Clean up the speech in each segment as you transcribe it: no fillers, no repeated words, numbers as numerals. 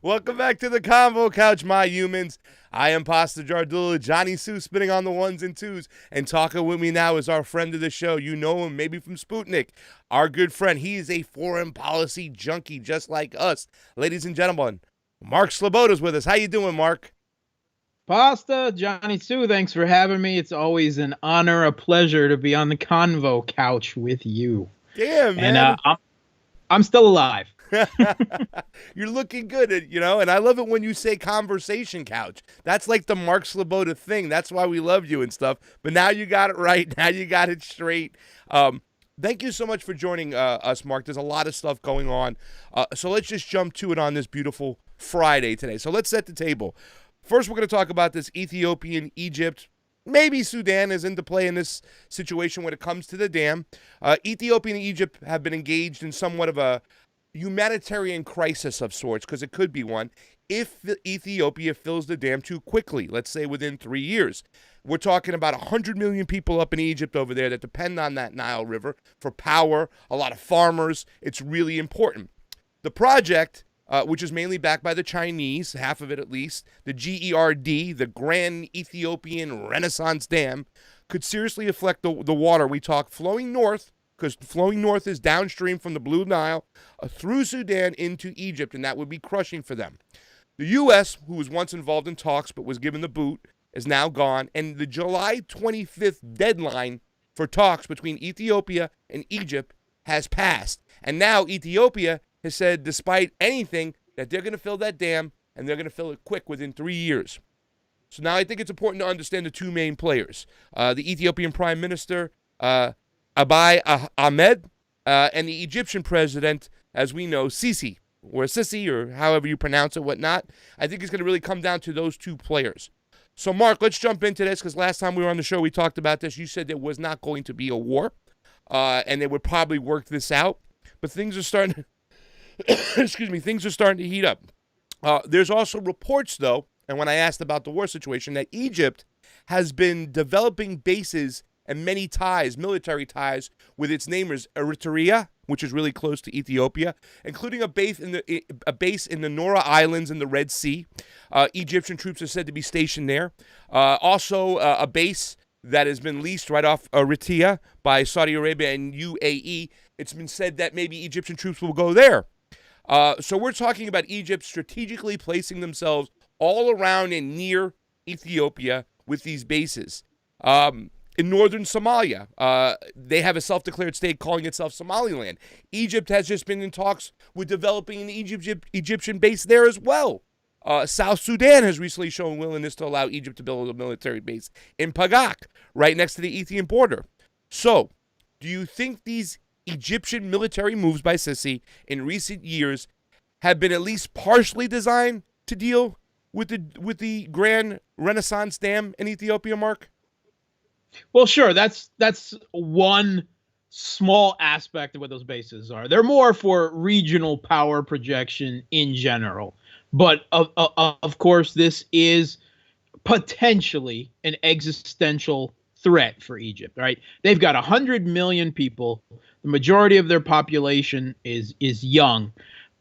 Welcome back to the Convo Couch, my humans. I am Pasta Jardula, Johnny Sue spinning on the ones and twos. And talking with me now is our friend of the show. You know him maybe from Sputnik. Our good friend. He is a foreign policy junkie just like us. Ladies and gentlemen, Mark Sleboda is with us. How you doing, Mark? Pasta, Johnny Sue, thanks for having me. It's always an honor, a pleasure to be on the Convo Couch with you. Damn, man. And I'm still alive. You're looking good, and I love it when you say conversation couch. That's like the Mark Sleboda thing. That's why we love you and stuff. But now you got it right. Now you got it straight. Thank you so much for joining us, Mark. There's a lot of stuff going on. So let's just jump to it on this beautiful Friday today. So let's set the table. First, we're going to talk about this Ethiopia and Egypt. Maybe Sudan is into play in this situation when it comes to the dam. Ethiopia and Egypt have been engaged in somewhat of a humanitarian crisis of sorts, because it could be one, if Ethiopia fills the dam too quickly, let's say within 3 years. We're talking about 100 million people up in Egypt over there that depend on that Nile River for power, a lot of farmers. It's really important. The project, which is mainly backed by the Chinese, half of it at least, the GERD, the Grand Ethiopian Renaissance Dam, could seriously affect the water we talk flowing north, because flowing north is downstream from the Blue Nile through Sudan into Egypt, and that would be crushing for them. The U.S., who was once involved in talks but was given the boot, is now gone, and the July 25th deadline for talks between Ethiopia and Egypt has passed. And now Ethiopia has said, despite anything, that they're going to fill that dam, and they're going to fill it quick within 3 years. So now I think it's important to understand the two main players, the Ethiopian Prime Minister, Abiy Ahmed, and the Egyptian president, as we know, Sisi, or Sisi, or however you pronounce it, whatnot. I think it's going to really come down to those two players. So, Mark, let's jump into this, because last time we were on the show, we talked about this. You said there was not going to be a war, and they would probably work this out. But things are starting things are starting to heat up. There's also reports, though, and when I asked about the war situation, that Egypt has been developing bases and many ties, military ties, with its neighbors, Eritrea, which is really close to Ethiopia, including a base in the Nora Islands in the Red Sea. Egyptian troops are said to be stationed there. Also, a base that has been leased right off Eritrea by Saudi Arabia and UAE. It's been said that maybe Egyptian troops will go there. So we're talking about Egypt strategically placing themselves all around and near Ethiopia with these bases. In northern Somalia, they have a self-declared state calling itself Somaliland. Egypt has just been in talks with developing an Egyptian base there as well. South Sudan has recently shown willingness to allow Egypt to build a military base in Pagak, right next to the Ethiopian border. So, do you think these Egyptian military moves by Sisi in recent years have been at least partially designed to deal with the Grand Renaissance Dam in Ethiopia, Mark? Well, sure, that's one small aspect of what those bases are. They're more for regional power projection in general. But of course, this is potentially an existential threat for Egypt, right? They've got 100 million people. The majority of their population is young,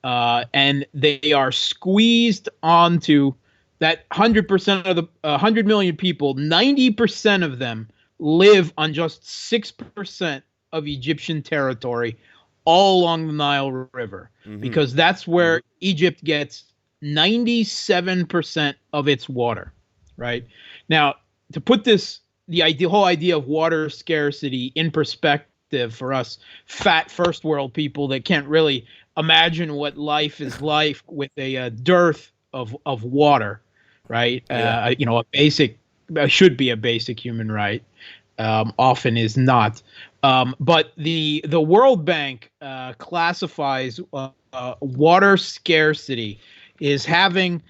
and they are squeezed onto that 100% of the 100 million people. 90% of them live on just 6% of Egyptian territory, all along the Nile River, because that's where Egypt gets 97% of its water, right? Now, to put the whole idea of water scarcity in perspective for us fat first world people that can't really imagine what life is like with a dearth of water, right? Yeah. A basic, should be a basic human right, often is not. But the World Bank classifies water scarcity is having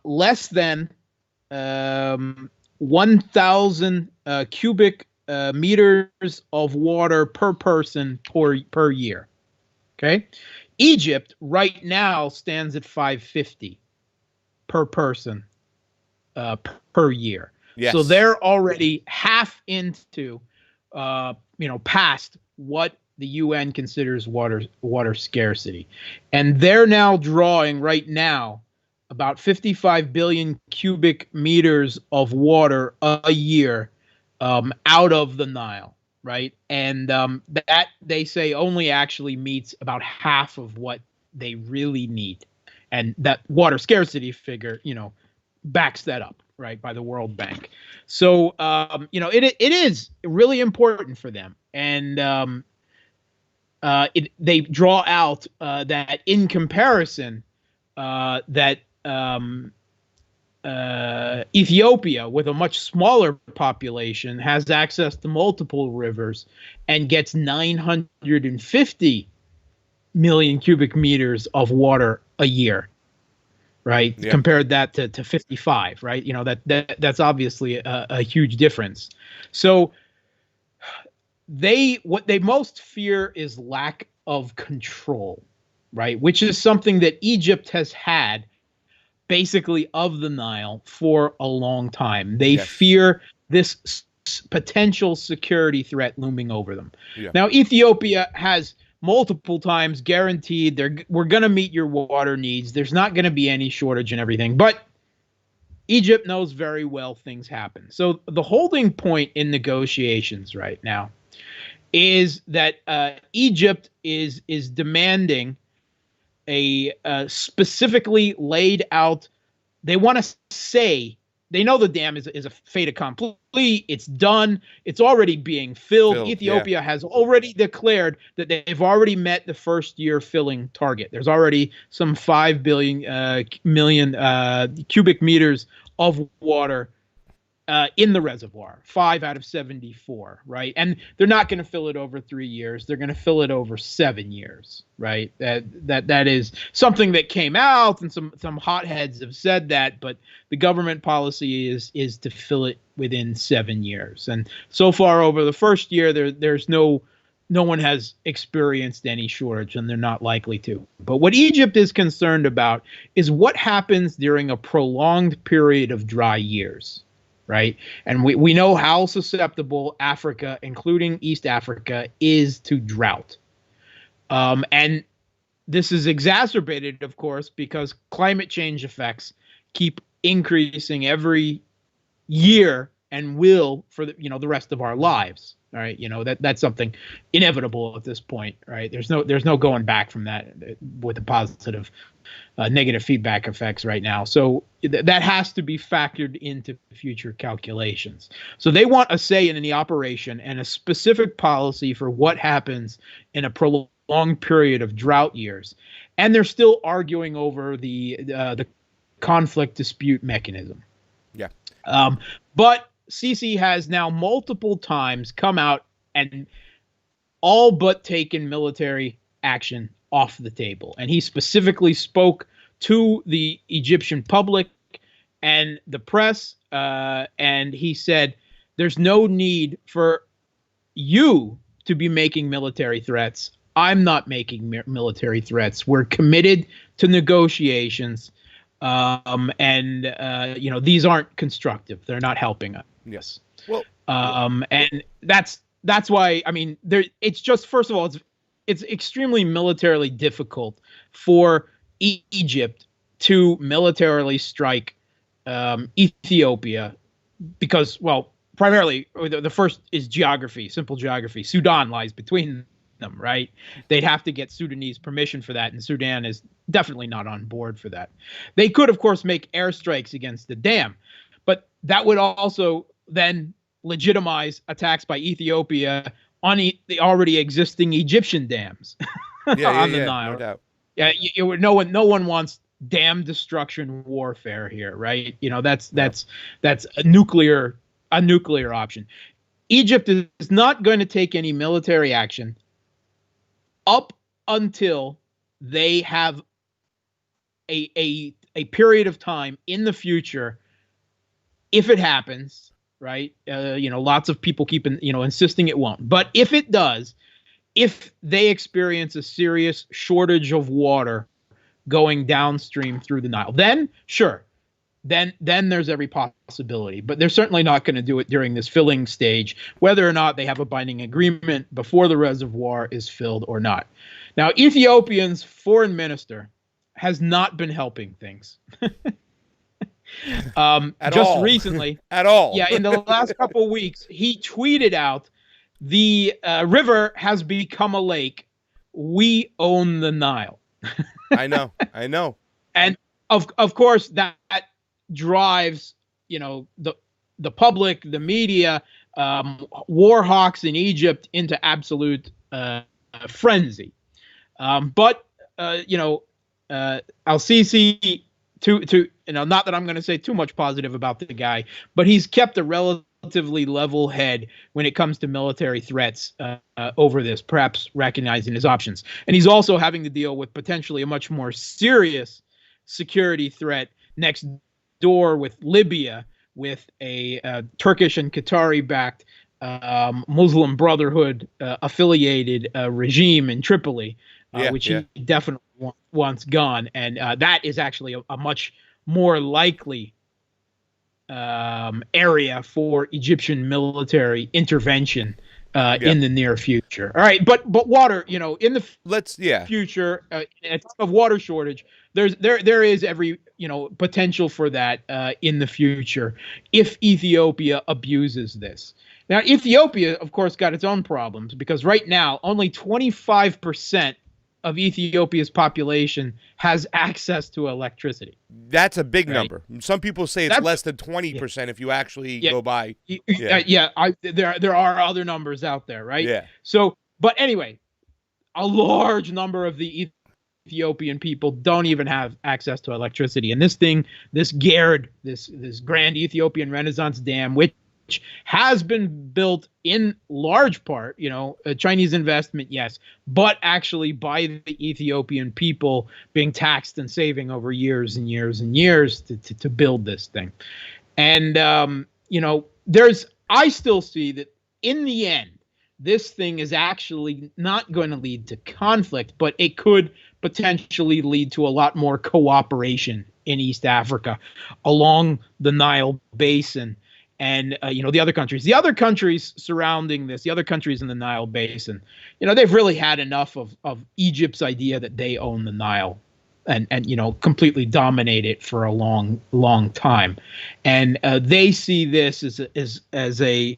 less than 1,000 cubic meters of water per person per year. Okay, Egypt right now stands at 550 per person per year. Yes. So they're already half into, past what the UN considers water scarcity. And they're now drawing right now about 55 billion cubic meters of water a year out of the Nile, right? And that, they say, only actually meets about half of what they really need. And that water scarcity figure, backs that up, right, by the World Bank. So, it is really important for them. And they draw out that in comparison, that Ethiopia, with a much smaller population, has access to multiple rivers and gets 950 million cubic meters of water a year, right? Yeah. Compared that to 55, right? That's obviously a huge difference. So what they most fear is lack of control, right? Which is something that Egypt has had basically of the Nile for a long time. They fear this potential security threat looming over them. Yeah. Now, Ethiopia has multiple times guaranteed we're going to meet your water needs. There's not going to be any shortage and everything. But Egypt knows very well things happen. So the holding point in negotiations right now is that Egypt is demanding a specifically laid out. They want to say they know the dam is a fait accompli. It's done. It's already being filled. Ethiopia has already declared that they've already met the first year filling target. There's already some 5 million cubic meters of water in the reservoir, 5 out of 74, right? And they're not going to fill it over 3 years. They're going to fill it over 7 years, right? That is something that came out, and some hotheads have said that, but the government policy is to fill it within 7 years. And so far over the first year, there's no one has experienced any shortage, and they're not likely to. But what Egypt is concerned about is what happens during a prolonged period of dry years. Right. And we know how susceptible Africa, including East Africa, is to drought. And this is exacerbated, of course, because climate change effects keep increasing every year and will for the rest of our lives. All right. That's something inevitable at this point. Right. There's no going back from that with the positive negative feedback effects right now. So that has to be factored into future calculations. So they want a say in the operation and a specific policy for what happens in a prolonged period of drought years. And they're still arguing over the conflict dispute mechanism. Yeah. But Sisi has now multiple times come out and all but taken military action off the table. And he specifically spoke to the Egyptian public and the press, and he said, there's no need for you to be making military threats. I'm not making military threats. We're committed to negotiations, and these aren't constructive. They're not helping us. Yes. Well, and that's why, I mean, it's just, first of all, it's extremely militarily difficult for Egypt to militarily strike Ethiopia because, well, primarily the first is geography, simple geography. Sudan lies between them, right? They'd have to get Sudanese permission for that, and Sudan is definitely not on board for that. They could, of course, make airstrikes against the dam, but that would also then legitimize attacks by Ethiopia on the already existing Egyptian dams on the Nile. No doubt. Yeah, no one wants dam destruction warfare here, right? That's a nuclear option. Egypt is not going to take any military action up until they have a period of time in the future, if it happens, right? Lots of people keep insisting it won't. But if it does, if they experience a serious shortage of water going downstream through the Nile, then sure, then there's every possibility. But they're certainly not going to do it during this filling stage, whether or not they have a binding agreement before the reservoir is filled or not. Now, Ethiopia's foreign minister has not been helping things. Just recently. At all. Yeah, in the last couple of weeks, he tweeted out, the river has become a lake. We own the Nile. I know. And of course that drives, the public, the media, war hawks in Egypt into absolute frenzy. But Al-Sisi, not that I'm going to say too much positive about the guy, but he's kept a relatively level head when it comes to military threats over this, perhaps recognizing his options. And he's also having to deal with potentially a much more serious security threat next door with Libya, with a Turkish and Qatari-backed Muslim Brotherhood affiliated regime in Tripoli, which he definitely wants gone. And that is actually a much more likely area for Egyptian military intervention in the near future. All right, but water, in the future, of water shortage, there is every potential for that in the future if Ethiopia abuses this. Now, Ethiopia, of course, got its own problems because right now only 25% of Ethiopia's population has access to electricity. That's a big number. Some people say it's less than 20% if you actually go by. There are other numbers out there, right? Yeah. So, but anyway, a large number of the Ethiopian people don't even have access to electricity. And this grand Ethiopian Renaissance Dam, which has been built in large part, a Chinese investment, yes, but actually by the Ethiopian people being taxed and saving over years and years and years to build this thing. And, I still see that in the end, this thing is actually not going to lead to conflict, but it could potentially lead to a lot more cooperation in East Africa along the Nile Basin. And, the other countries surrounding this, the other countries in the Nile Basin, they've really had enough of Egypt's idea that they own the Nile and completely dominate it for a long, long time. And they see this as a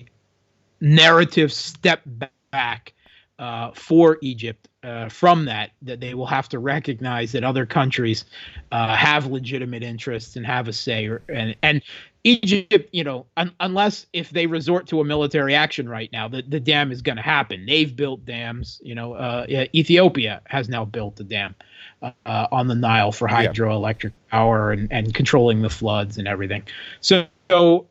narrative step back for Egypt from that they will have to recognize that other countries have legitimate interests and have a say. And Egypt, unless if they resort to a military action right now, the dam is going to happen. They've built dams. Ethiopia has now built a dam on the Nile for hydroelectric power and controlling the floods and everything. So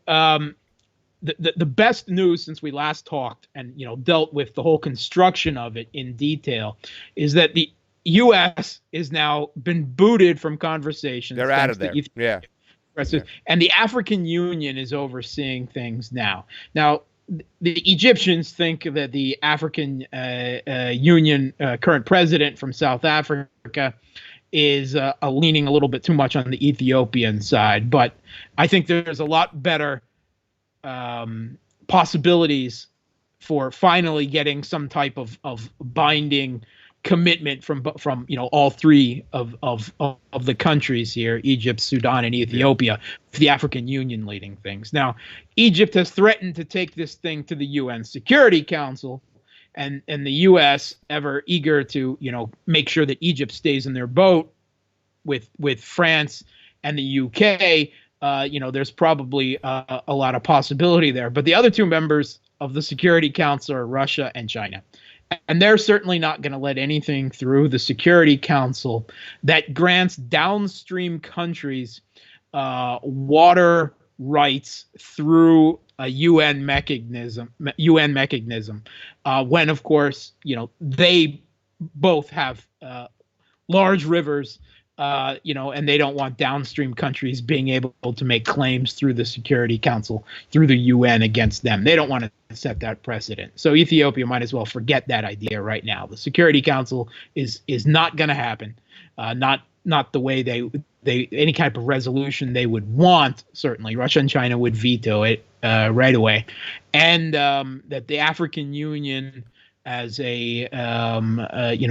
the best news since we last talked and dealt with the whole construction of it in detail is that the U.S. is now been booted from conversations. They're out of there. And the African Union is overseeing things now. Now, the Egyptians think that the African Union current president from South Africa is leaning a little bit too much on the Ethiopian side. But I think there's a lot better possibilities for finally getting some type of binding commitment from all three of the countries here, Egypt, Sudan, and Ethiopia, the African Union leading things. Now, Egypt has threatened to take this thing to the UN Security Council, and the U.S. ever eager to make sure that Egypt stays in their boat with France and the U.K. There's probably a lot of possibility there. But the other two members of the Security Council are Russia and China. And they're certainly not going to let anything through the Security Council that grants downstream countries water rights through a UN mechanism. When, of course, they both have large rivers. And they don't want downstream countries being able to make claims through the Security Council, through the UN against them. They don't want to set that precedent. So Ethiopia might as well forget that idea right now. The Security Council is not going to happen. Not the way any type of resolution they would want, certainly Russia and China would veto it right away, and that the African Union as a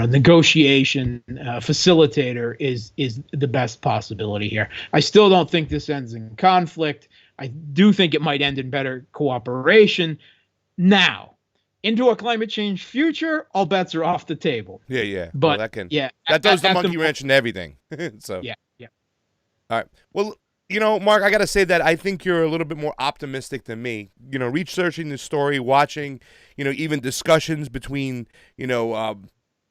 negotiation facilitator is the best possibility here. I still don't think this ends in conflict. I do think it might end in better cooperation. Now, into a climate change future, all bets are off the table. Yeah. But well, that throws the monkey wrench in everything. So yeah. All right. Well, Mark, I got to say that I think you're a little bit more optimistic than me. Researching the story, watching, even discussions between,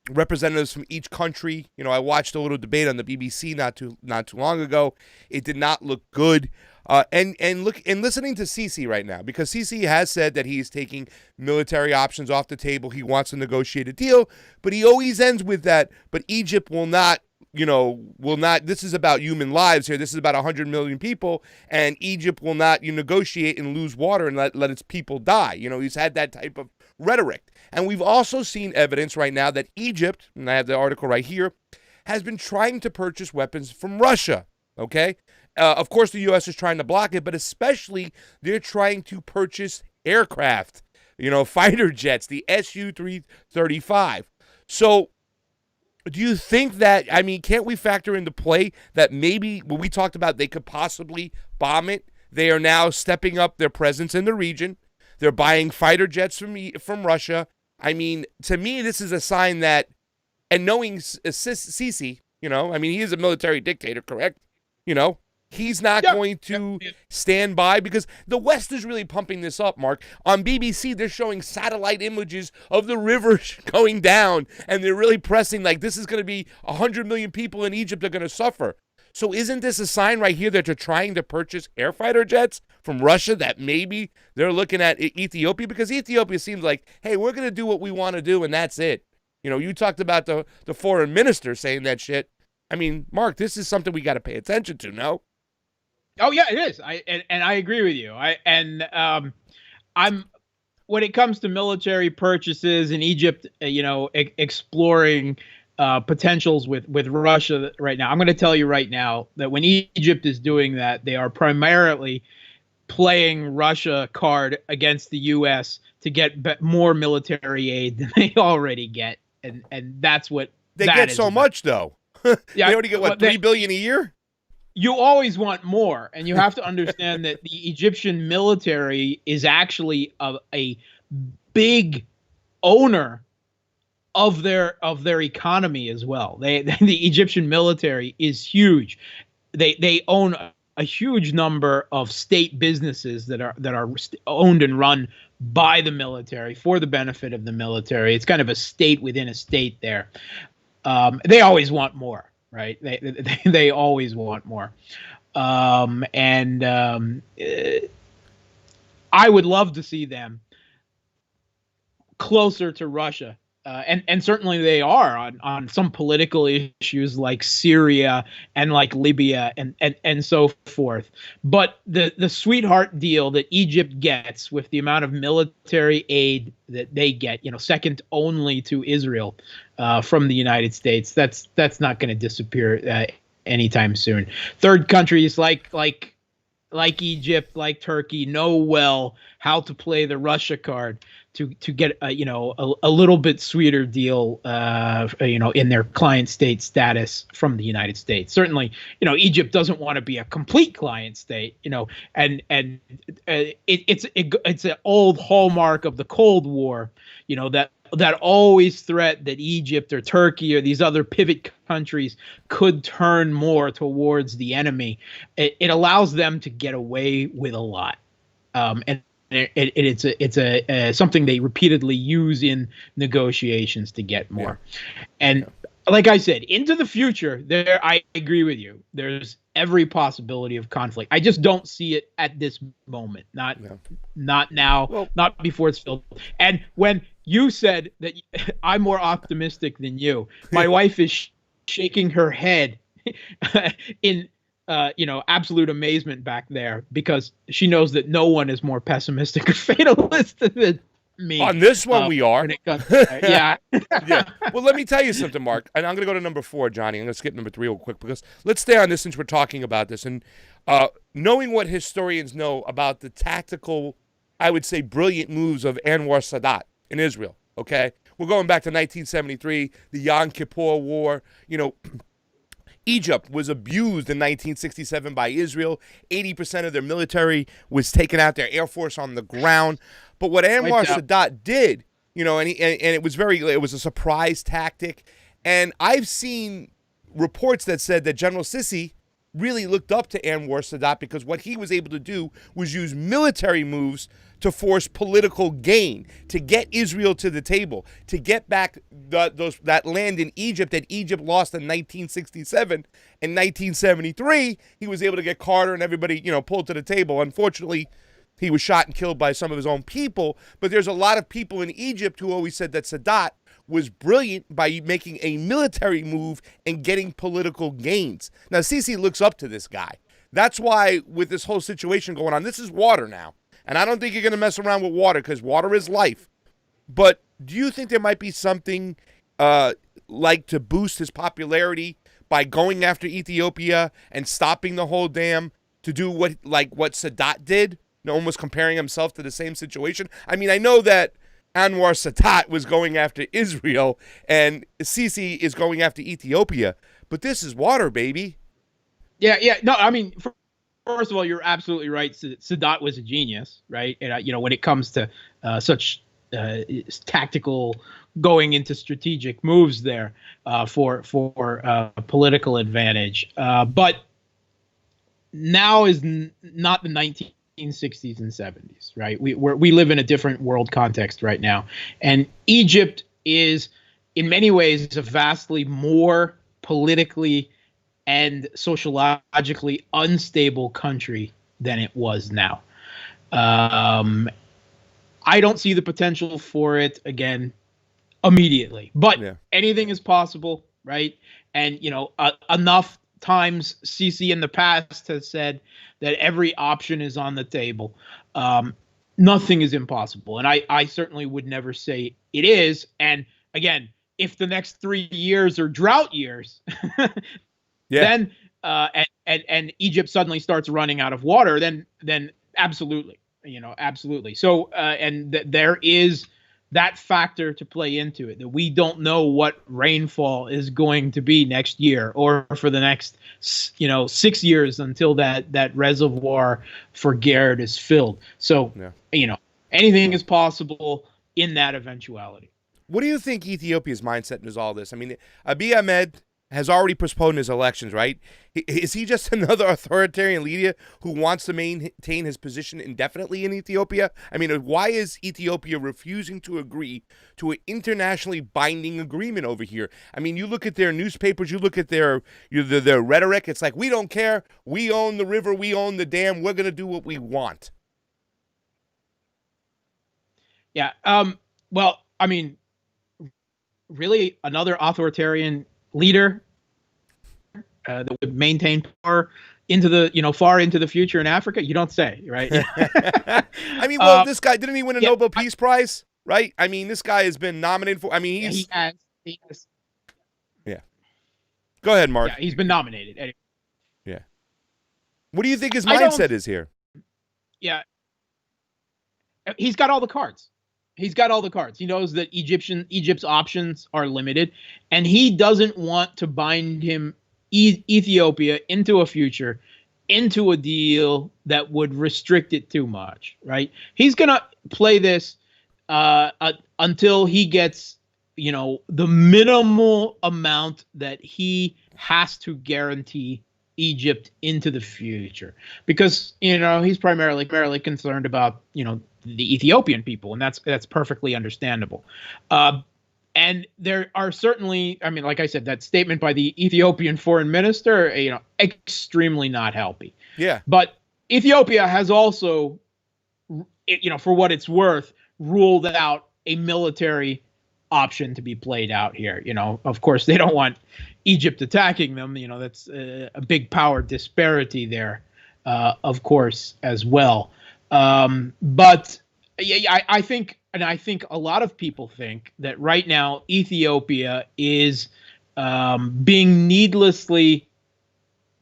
representatives from each country. I watched a little debate on the BBC not too long ago. It did not look good. And listening to Sisi right now, because Sisi has said that he's taking military options off the table. He wants to negotiate a deal, but he always ends with that. But Egypt will not. This is about human lives here. This is about 100 million people, and Egypt will not negotiate and lose water and let its people die. He's had that type of rhetoric. And we've also seen evidence right now that Egypt, and I have the article right here, has been trying to purchase weapons from Russia, okay? Of course, the U.S. is trying to block it, but especially they're trying to purchase aircraft, fighter jets, the Su-335. So do you think that, can't we factor into play that maybe when we talked about they could possibly bomb it, they are now stepping up their presence in the region. They're buying fighter jets from Russia. To me, this is a sign that, and knowing Sisi, he is a military dictator, correct? He's not going to stand by, because the West is really pumping this up, Mark. On BBC, they're showing satellite images of the river going down, and they're really pressing like this is going to be 100 million people in Egypt that are going to suffer. So isn't this a sign right here that they're trying to purchase air fighter jets from Russia, that maybe they're looking at Ethiopia? Because Ethiopia seems like, hey, we're going to do what we want to do, and that's it. You talked about the foreign minister saying that shit. Mark, this is something we got to pay attention to, no? Oh yeah, it is. I agree with you. I'm when it comes to military purchases in Egypt, exploring potentials with Russia right now. I'm going to tell you right now that when Egypt is doing that, they are primarily playing Russia card against the U.S. to get more military aid than they already get, and that's what they get so much though. They already get $3 billion a year. You always want more, and you have to understand that the Egyptian military is actually a big owner of their economy as well. The Egyptian military is huge. They own a huge number of state businesses that are owned and run by the military for the benefit of the military. It's kind of a state within a state there. They always want more. Right, they always want more, and I would love to see them closer to Russia, and certainly they are on some political issues like Syria and like Libya and so forth. But the sweetheart deal that Egypt gets with the amount of military aid that they get, second only to Israel. From the United States, that's not going to disappear anytime soon. Third countries like Egypt, like Turkey, know well how to play the Russia card to get a little bit sweeter deal in their client state status from the United States. Certainly, Egypt doesn't want to be a complete client state, and it's an old hallmark of the Cold War, that always threat that Egypt or Turkey or these other pivot countries could turn more towards the enemy. It allows them to get away with a lot, and it's something they repeatedly use in negotiations to get more. Yeah. And like I said, into the future, I agree with you. There's every possibility of conflict. I just don't see it at this moment. Not now. Not before it's filled. And when you said that I'm more optimistic than you, my wife is shaking her head in absolute amazement back there, because she knows that no one is more pessimistic or fatalist me. On this one, we are. When it comes, yeah. Yeah. Well, let me tell you something, Mark. And I'm going to go to number 4, Johnny. I'm going to skip number 3 real quick because let's stay on this since we're talking about this. And knowing what historians know about the tactical, I would say, brilliant moves of Anwar Sadat in Israel, okay? We're going back to 1973, the Yom Kippur War. You know, Egypt was abused in 1967 by Israel. 80% of their military was taken out, their air force on the ground. But what Anwar Sadat did, you know, and it was a surprise tactic. And I've seen reports that said that General Sisi really looked up to Anwar Sadat because what he was able to do was use military moves to force political gain, to get Israel to the table, to get back that land in Egypt that Egypt lost in 1967. In 1973, he was able to get Carter and everybody, you know, pulled to the table. Unfortunately, he was shot and killed by some of his own people. But there's a lot of people in Egypt who always said that Sadat was brilliant by making a military move and getting political gains. Now, Sisi looks up to this guy. That's why with this whole situation going on, this is water now. And I don't think you're going to mess around with water because water is life. But do you think there might be something like to boost his popularity by going after Ethiopia and stopping the whole dam to do what Sadat did, almost comparing himself to the same situation? I mean, I know that Anwar Sadat was going after Israel and Sisi is going after Ethiopia, but this is water, baby. Yeah. No, I mean, first of all, you're absolutely right. Sadat was a genius, right? And you know, when it comes to such tactical, going into strategic moves there for political advantage. But now is not the 1960s and 70s, right? We live in a different world context right now, and Egypt is, in many ways, a vastly more politically and sociologically unstable country than it was now. I don't see the potential for it again immediately, but anything is possible, right? And you know, enough times Sisi in the past has said that every option is on the table. Nothing is impossible, and I certainly would never say it is. And again, if the next 3 years are drought years, then and Egypt suddenly starts running out of water, then absolutely, absolutely. So there is that factor to play into it, that we don't know what rainfall is going to be next year or for the next 6 years until that reservoir for Gerd is filled. So anything is possible in that eventuality. What do you think Ethiopia's mindset is all this? I mean, Abiy Ahmed has already postponed his elections, right? Is he just another authoritarian leader who wants to maintain his position indefinitely in Ethiopia? I mean, why is Ethiopia refusing to agree to an internationally binding agreement over here? I mean, you look at their newspapers, you look at their rhetoric, it's like, we don't care, we own the river, we own the dam, we're going to do what we want. Yeah, well, I mean, really another authoritarian leader that would maintain power into the far into the future in Africa? You don't say, right? I mean, well, this guy, didn't he win a Nobel Peace Prize, right? I mean, this guy has been nominated for. I mean, he has. Yeah. Go ahead, Mark. Yeah, he's been nominated. Anyway. Yeah. What do you think his mindset is here? Yeah. He's got all the cards. He's got all the cards. He knows that Egypt's options are limited, and he doesn't want to bind Ethiopia into a future, into a deal that would restrict it too much, right? He's going to play this until he gets, the minimal amount that he has to guarantee Egypt into the future, because he's primarily concerned about the Ethiopian people, and that's perfectly understandable. And there are certainly, I mean, like I said, that statement by the Ethiopian foreign minister, extremely not healthy. Yeah. But Ethiopia has also, for what it's worth, ruled out a military option to be played out here. Of course, they don't want Egypt attacking them. That's a big power disparity there, of course, as well. But I think, and I think a lot of people think that right now Ethiopia is being needlessly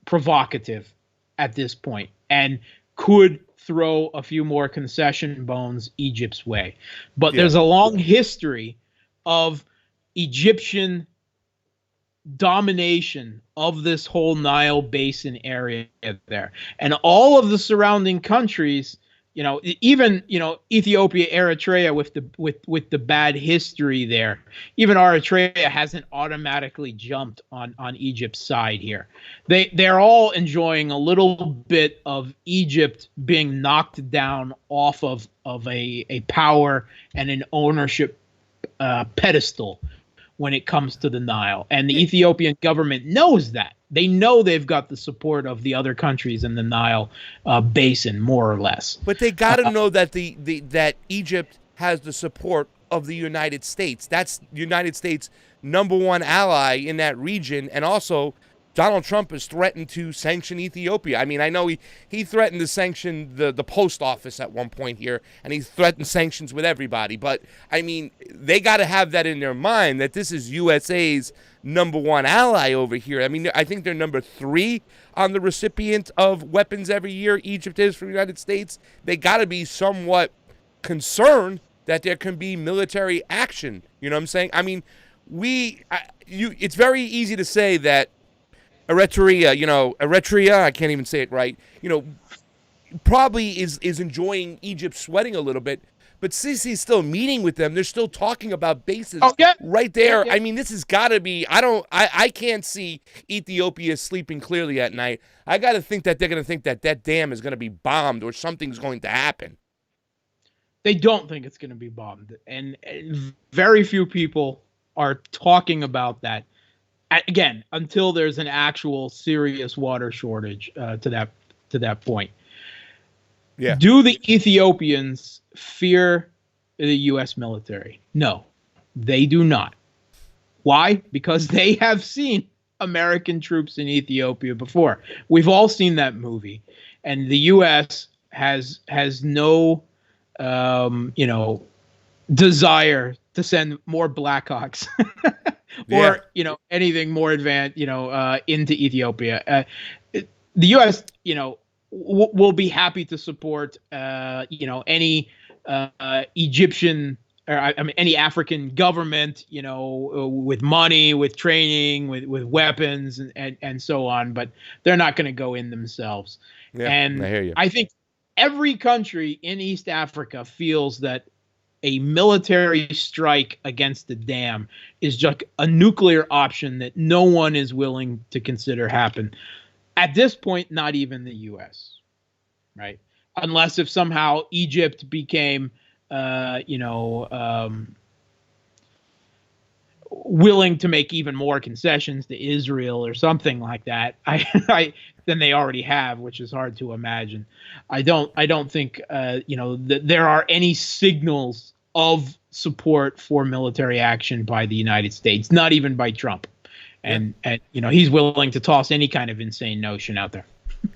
provocative at this point and could throw a few more concession bones Egypt's way. But Yeah. there's a long history of Egyptian domination of this whole Nile Basin area there. And all of the surrounding countries, even Ethiopia, Eritrea with the bad history there. Even Eritrea hasn't automatically jumped on Egypt's side here. They're all enjoying a little bit of Egypt being knocked down off of a power and an ownership pedestal when it comes to the Nile. And the Ethiopian government knows that. They know they've got the support of the other countries in the Nile basin, more or less. But they got to know that that Egypt has the support of the United States. That's the United States' #1 ally in that region. And also, Donald Trump has threatened to sanction Ethiopia. I mean, I know he threatened to sanction the post office at one point here, and he threatened sanctions with everybody. But, I mean, they got to have that in their mind that this is USA's #1 ally over here. I mean, I think they're #3 on the recipient of weapons every year. Egypt is from the United States. They got to be somewhat concerned that there can be military action. You know what I'm saying? I mean, it's very easy to say that Eritrea, I can't even say it right, probably is enjoying Egypt sweating a little bit, but Sisi's still meeting with them. They're still talking about bases right there. Yeah. I mean, this has got to be, I can't see Ethiopia sleeping clearly at night. I got to think that they're going to think that dam is going to be bombed or something's going to happen. They don't think it's going to be bombed. And very few people are talking about that. Again, until there's an actual serious water shortage to that point. Yeah. Do the Ethiopians fear the U.S. military? No, they do not. Why? Because they have seen American troops in Ethiopia before. We've all seen that movie, and the U.S. has no, desire to send more Blackhawks. Or anything more advanced, into Ethiopia. The U.S., will be happy to support, any Egyptian or any African government, with money, with training, with weapons, and so on. But they're not going to go in themselves. Yeah, and I hear you. I think every country in East Africa feels that a military strike against the dam is just a nuclear option that no one is willing to consider happen. At this point, not even the U.S., right? Unless if somehow Egypt became, willing to make even more concessions to Israel or something like that, than they already have, which is hard to imagine. I don't think that there are any signals of support for military action by the United States, not even by Trump. And he's willing to toss any kind of insane notion out there.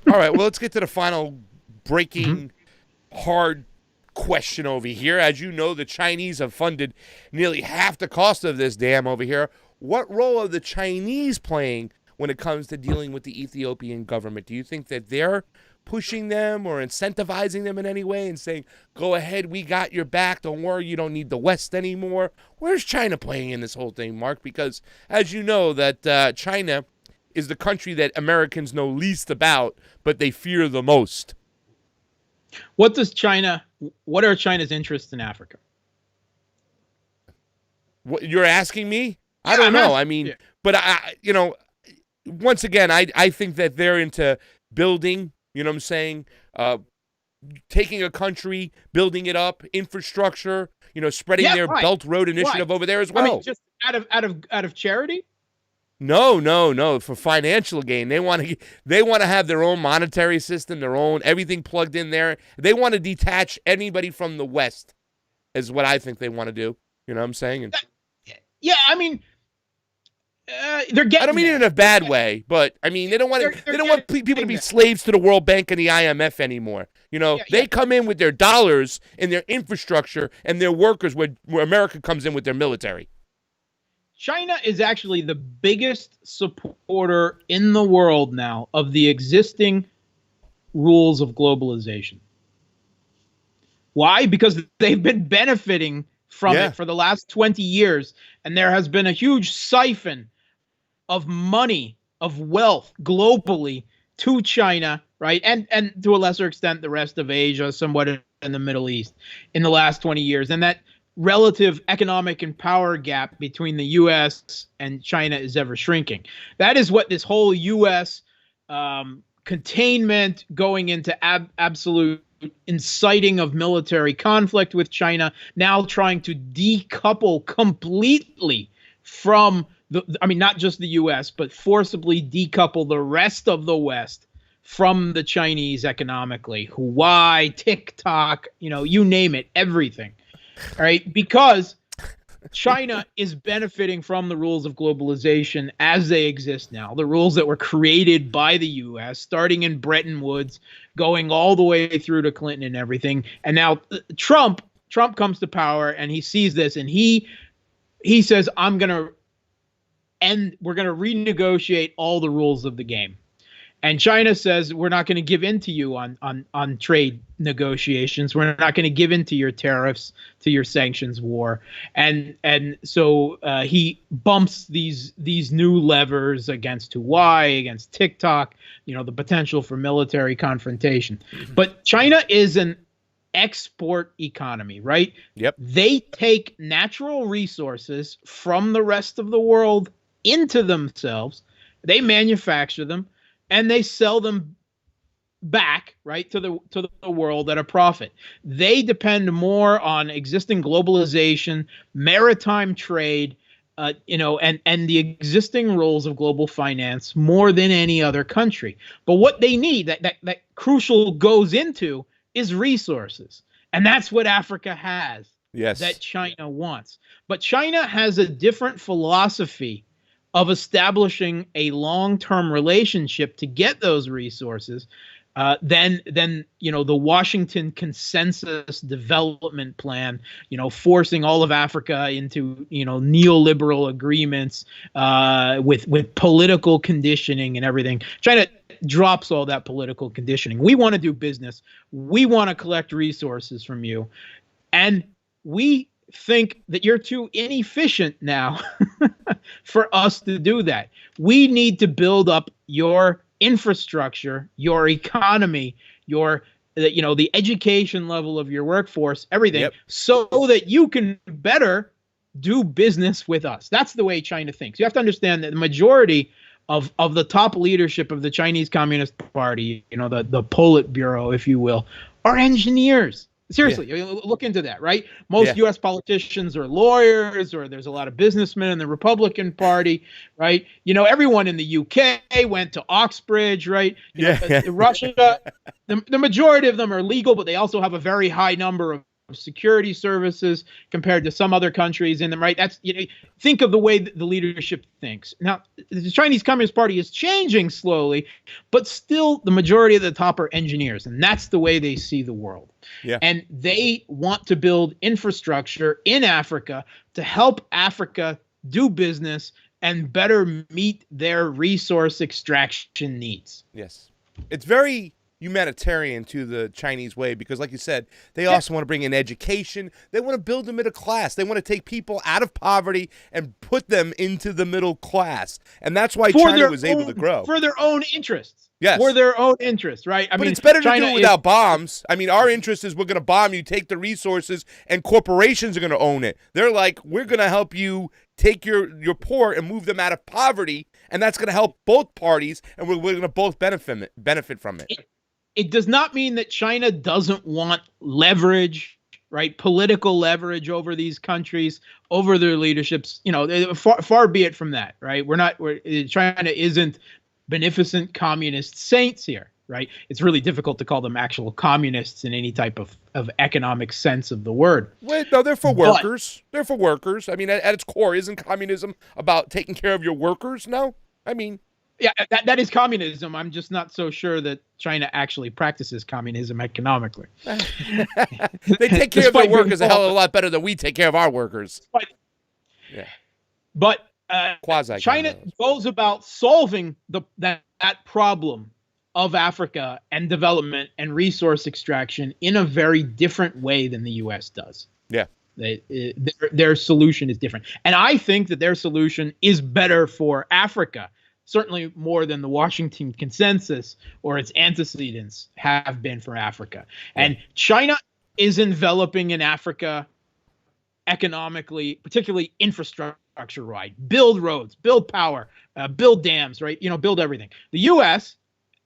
All right, well, let's get to the final breaking hard question over here. As you know, the Chinese have funded nearly half the cost of this dam over here. What role are the Chinese playing when it comes to dealing with the Ethiopian government? Do you think that they're pushing them or incentivizing them in any way and saying, go ahead, we got your back, don't worry, you don't need the West anymore? Where's China playing in this whole thing, Mark? Because as you know, that China is the country that Americans know least about, but they fear the most. What are China's interests in Africa? What you're asking me? I don't know. I mean, but once again, I think that they're into building, you know what I'm saying? Taking a country, building it up, infrastructure, spreading their Belt Road Initiative over there as well. I mean, just out of charity? No. For financial gain, they want to have their own monetary system, their own everything plugged in there. They want to detach anybody from the West, is what I think they want to do. You know what I'm saying? Yeah, I mean, They're getting. I don't mean it in a bad way, but I mean they don't want people to be slaves to the World Bank and the IMF anymore. You know, they come in with their dollars and their infrastructure and their workers, where America comes in with their military. China is actually the biggest supporter in the world now of the existing rules of globalization. Why? Because they've been benefiting from it for the last 20 years, and there has been a huge siphon of money, of wealth globally to China, right? And to a lesser extent, the rest of Asia, somewhat in the Middle East in the last 20 years. And that relative economic and power gap between the U.S. and China is ever shrinking. That is what this whole U.S. Containment, going into absolute inciting of military conflict with China, now trying to decouple completely from not just the U.S., but forcibly decouple the rest of the West from the Chinese economically. Huawei, TikTok, you name it, everything. All right, because China is benefiting from the rules of globalization as they exist now, the rules that were created by the U.S., starting in Bretton Woods, going all the way through to Clinton and everything. And now Trump comes to power, and he sees this, and he says, we're going to renegotiate all the rules of the game. And China says, we're not going to give in to you on trade negotiations. We're not going to give in to your tariffs, to your sanctions war. And so he bumps these new levers against Huawei, against TikTok, the potential for military confrontation. But China is an export economy, right? Yep. They take natural resources from the rest of the world into themselves. They manufacture them, and they sell them back, right, to the world at a profit. They depend more on existing globalization, maritime trade, and the existing rules of global finance more than any other country. But what they need, that crucial goes into, is resources, and that's what Africa has. Yes. That China wants. But China has a different philosophy of establishing a long-term relationship to get those resources than the Washington Consensus Development Plan, forcing all of Africa into neoliberal agreements with political conditioning and everything. China drops all that political conditioning. We want to do business. We want to collect resources from you, and we think that you're too inefficient now for us to do that. We need to build up your infrastructure, your economy, the education level of your workforce, everything, so that you can better do business with us. That's the way China thinks. You have to understand that the majority of the top leadership of the Chinese Communist Party, the Politburo, if you will, are engineers. Seriously, look into that, right? Most U.S. politicians are lawyers, or there's a lot of businessmen in the Republican Party, right? Everyone in the U.K. went to Oxbridge, right? Russia, the majority of them are legal, but they also have a very high number of security services compared to some other countries in them, right? That's think of the way that the leadership thinks. Now, the Chinese Communist Party is changing slowly, but still the majority of the top are engineers, and that's the way they see the world. Yeah. And they want to build infrastructure in Africa to help Africa do business and better meet their resource extraction needs. Yes. It's very humanitarian to the Chinese way, because like you said, they also want to bring in education. They want to build a middle class. They want to take people out of poverty and put them into the middle class. And that's why China was able to grow. For their own interests. Yes. For their own interests, right? But it's better to do it without bombs. I mean, our interest is we're going to bomb you, take the resources, and corporations are going to own it. They're like, we're going to help you take your poor and move them out of poverty, and that's going to help both parties, and we're going to both benefit from it. It does not mean that China doesn't want leverage, right? Political leverage over these countries, over their leaderships. Far be it from that, right? China isn't beneficent communist saints here, right? It's really difficult to call them actual communists in any type of economic sense of the word. Well, no, they're for But workers. They're for workers. I mean, at its core, isn't communism about taking care of your workers? No? I mean, yeah, that is communism. I'm just not so sure that China actually practices communism economically. they take care of their workers a hell of a lot better than we take care of our workers. Yeah. But Quasi China goes about solving that problem of Africa and development and resource extraction in a very different way than the U.S. does. Yeah. Their solution is different. And I think that their solution is better for Africa, certainly more than the Washington Consensus or its antecedents have been for Africa. And China is enveloping in Africa economically, particularly infrastructure-wide. Build roads, build power, build dams, right? Build everything. The U.S.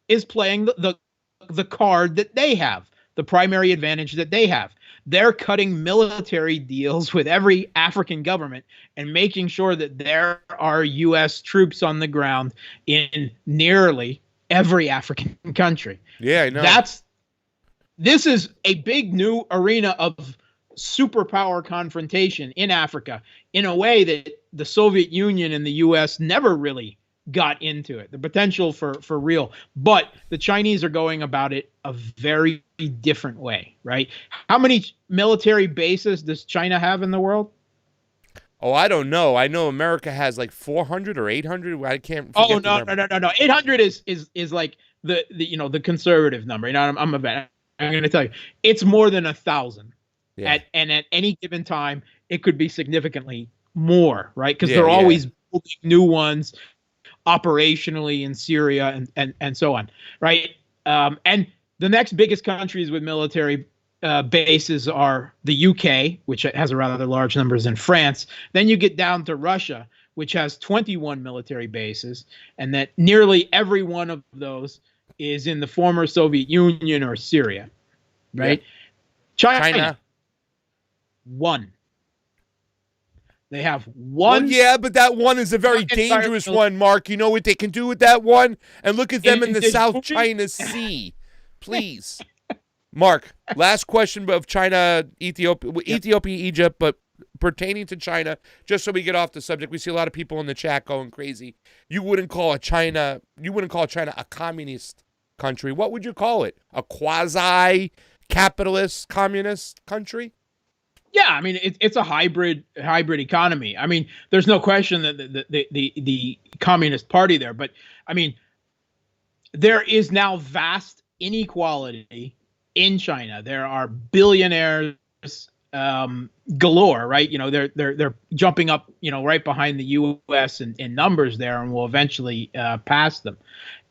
is playing the card that they have, the primary advantage that they have. They're cutting military deals with every African government and making sure that there are U.S. troops on the ground in nearly every African country. Yeah, I know. This is a big new arena of superpower confrontation in Africa in a way that the Soviet Union and the U.S. never really got into it, the potential for real. But the Chinese are going about it a very different way, right? How many military bases does China have in the world? Oh, I don't know. I know America has like 400 or 800. I can't. Oh, no. 800 is like the conservative number. I'm going to tell you, it's more than 1,000. Yeah. And at any given time, it could be significantly more, right? Because they're always building new ones operationally in Syria and so on, right? And the next biggest countries with military bases are the UK, which has a rather large numbers, and France. Then you get down to Russia, which has 21 military bases, and that nearly every one of those is in the former Soviet Union or Syria, right? Yeah. China. One. They have one. Well, yeah, but that one is a very dangerous one, Mark. You know what they can do with that one? And look at them in the South China Sea. Please. Mark, last question of China, Ethiopia, Egypt, but pertaining to China, just so we get off the subject. We see a lot of people in the chat going crazy. You wouldn't call China a communist country. What would you call it? A quasi-capitalist communist country? Yeah, I mean it's a hybrid economy. I mean, there's no question that the Communist Party there, but I mean, there is now vast inequality in China. There are billionaires galore, right? They're jumping up, right behind the U.S. in numbers there, and will eventually pass them.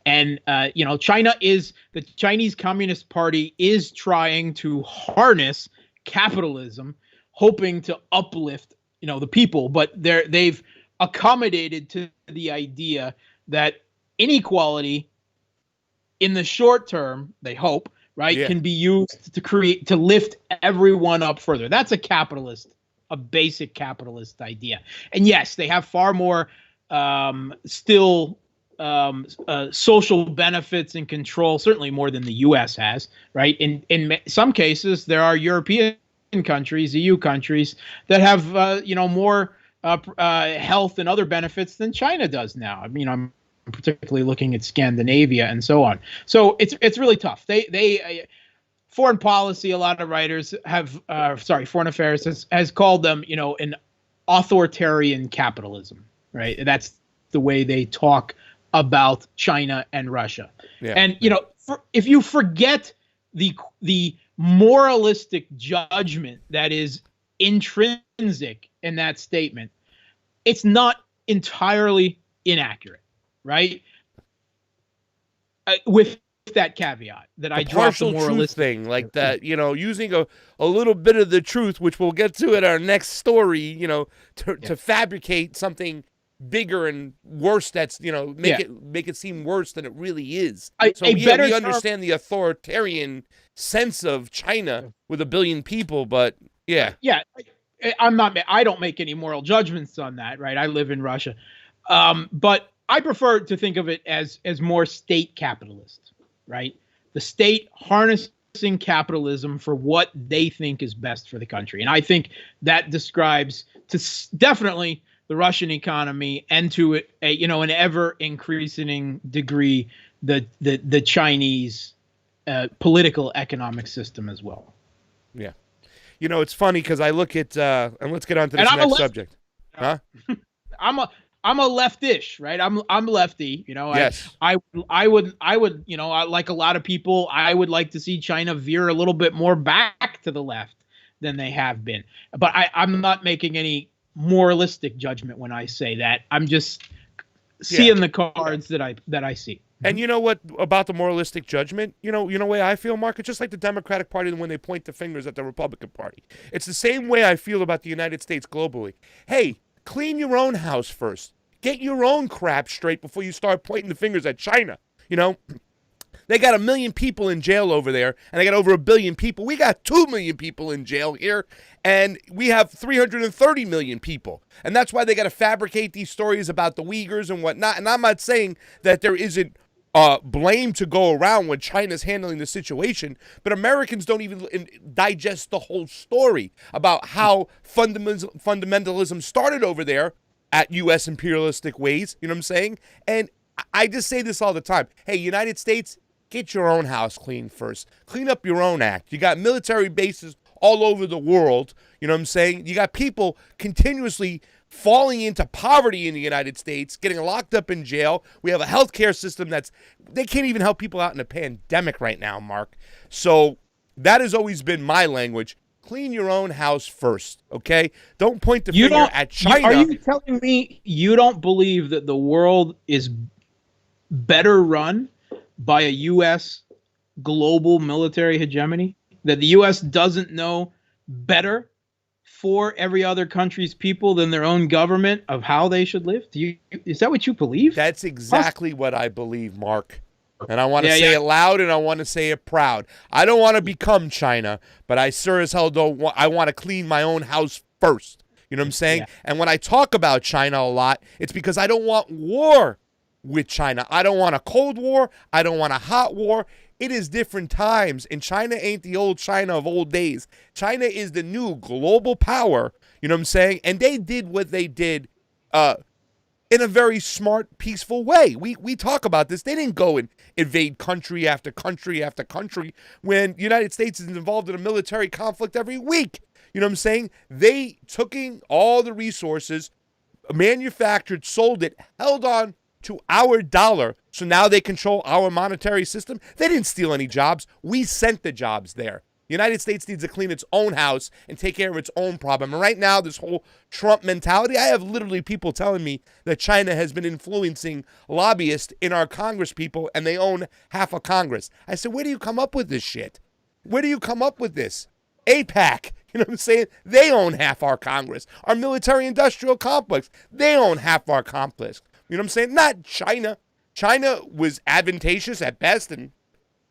And the Chinese Communist Party is trying to harness capitalism, hoping to uplift, the people, but they've accommodated to the idea that inequality in the short term, they hope, right, can be used to lift everyone up further. That's a basic capitalist idea. And yes, they have far more social benefits and control, certainly more than the U.S. has, right? In some cases, there are European countries, EU countries, that have more health and other benefits than China does now. I mean, I'm particularly looking at Scandinavia and so on. So it's really tough. They foreign policy, a lot of writers have foreign affairs has called them, an authoritarian capitalism, right? That's the way they talk about China and Russia. Yeah. And if you forget the moralistic judgment that is intrinsic in that statement, it's not entirely inaccurate, right? With that cabiat that I dropped the moralistic thing, like that, using a little bit of the truth, which we'll get to in our next story, to fabricate something bigger and worse. That's make it seem worse than it really is. We understand the authoritarian sense of China with 1 billion people, but I don't make any moral judgments on that, right? I live in Russia, but I prefer to think of it as more state capitalist, right? The state harnessing capitalism for what they think is best for the country. And I think that describes definitely the Russian economy, and to an ever increasing degree the Chinese political economic system as well. Yeah. It's funny because I look at and let's get on to this next subject. Huh? I'm a leftish, right? I'm lefty, Yes. I would, like a lot of people, I would like to see China veer a little bit more back to the left than they have been. But I'm not making any moralistic judgment when I say that. I'm just seeing the cards that I see. And you know what about the moralistic judgment? You know way I feel, Mark? It's just like the Democratic Party when they point the fingers at the Republican Party. It's the same way I feel about the United States globally. Hey, clean your own house first. Get your own crap straight before you start pointing the fingers at China. They got 1 million people in jail over there, and they got over 1 billion people. We got 2 million people in jail here, and we have 330 million people. And that's why they got to fabricate these stories about the Uyghurs and whatnot. And I'm not saying that there isn't blame to go around when China's handling the situation, but Americans don't even digest the whole story about how fundamentalism started over there at U.S. imperialistic ways. You know what I'm saying? And I just say this all the time. Hey, United States, get your own house clean first. Clean up your own act. You got military bases all over the world. You know what I'm saying? You got people continuously falling into poverty in the United States, getting locked up in jail. We have a healthcare system they can't even help people out in a pandemic right now, Mark. So that has always been my language. Clean your own house first, okay? Don't point the finger at China. Are you telling me you don't believe that the world is better run by a U.S. global military hegemony? That the U.S. doesn't know better for every other country's people than their own government of how they should live? Is that what you believe? That's exactly what I believe, Mark. And I want to say it loud, and I want to say it proud. I don't want to become China, but I sure as hell don't want. I want to clean my own house first. You know what I'm saying? Yeah. And when I talk about China a lot, it's because I don't want war with China. I don't want a Cold War. I don't want a hot war. It is different times, and China ain't the old China of old days. China is the new global power, you know what I'm saying? And they did what they did in a very smart, peaceful way. We talk about this. They didn't go and invade country after country after country when the United States is involved in a military conflict every week. You know what I'm saying? They took in all the resources, manufactured, sold it, held on to our dollar, so now they control our monetary system. They didn't steal any jobs. We sent the jobs there. The United States needs to clean its own house and take care of its own problem. And right now, this whole Trump mentality, I have literally people telling me that China has been influencing lobbyists in our Congress people, and they own half of Congress. I said, where do you come up with this shit? Where do you come up with this? APAC, you know what I'm saying? They own half our Congress. Our military-industrial complex, they own half our complex. You know what I'm saying? Not China. China was advantageous at best, and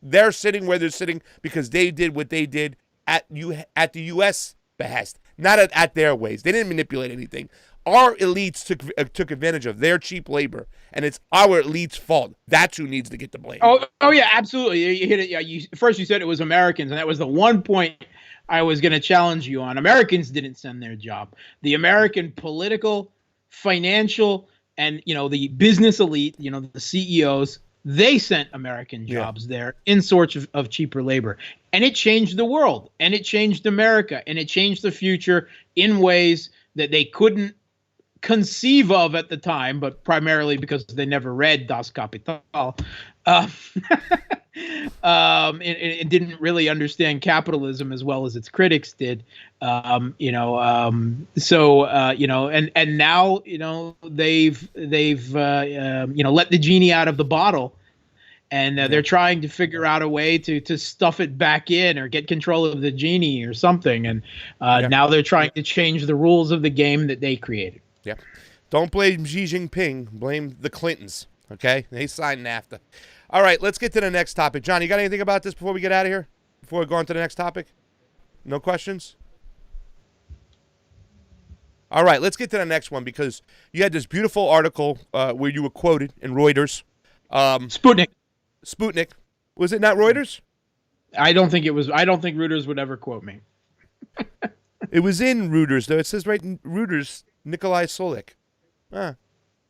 they're sitting where they're sitting because they did what they did at the U.S. behest, not at their ways. They didn't manipulate anything. Our elites took advantage of their cheap labor, and it's our elites' fault. That's who needs to get the blame. Oh yeah, absolutely. You hit it. Yeah, first you said it was Americans, and that was the one point I was going to challenge you on. Americans didn't send their job. The American political, financial, and the business elite, the CEOs, they sent American jobs there in search of cheaper labor. And it changed the world, and it changed America, and it changed the future in ways that they couldn't conceive of at the time, but primarily because they never read Das Kapital. It didn't really understand capitalism as well as its critics did. And now, they've let the genie out of the bottle, and they're trying to figure out a way to stuff it back in or get control of the genie or something. And now they're trying to change the rules of the game that they created. Yeah. Don't blame Xi Jinping. Blame the Clintons. Okay? They signed NAFTA. All right, let's get to the next topic. John, you got anything about this before we get out of here? Before we go on to the next topic? No questions? All right, let's get to the next one because you had this beautiful article where you were quoted in Reuters. Sputnik. Was it not Reuters? I don't think it was. I don't think Reuters would ever quote me. It was in Reuters, though. It says right in Reuters, Nikolai Solik.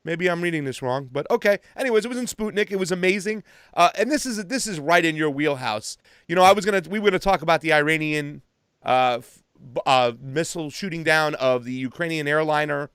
Maybe I'm reading this wrong, but okay. Anyways, it was in Sputnik. It was amazing, and this is right in your wheelhouse. You know, we were gonna talk about the Iranian missile shooting down of the Ukrainian airliner.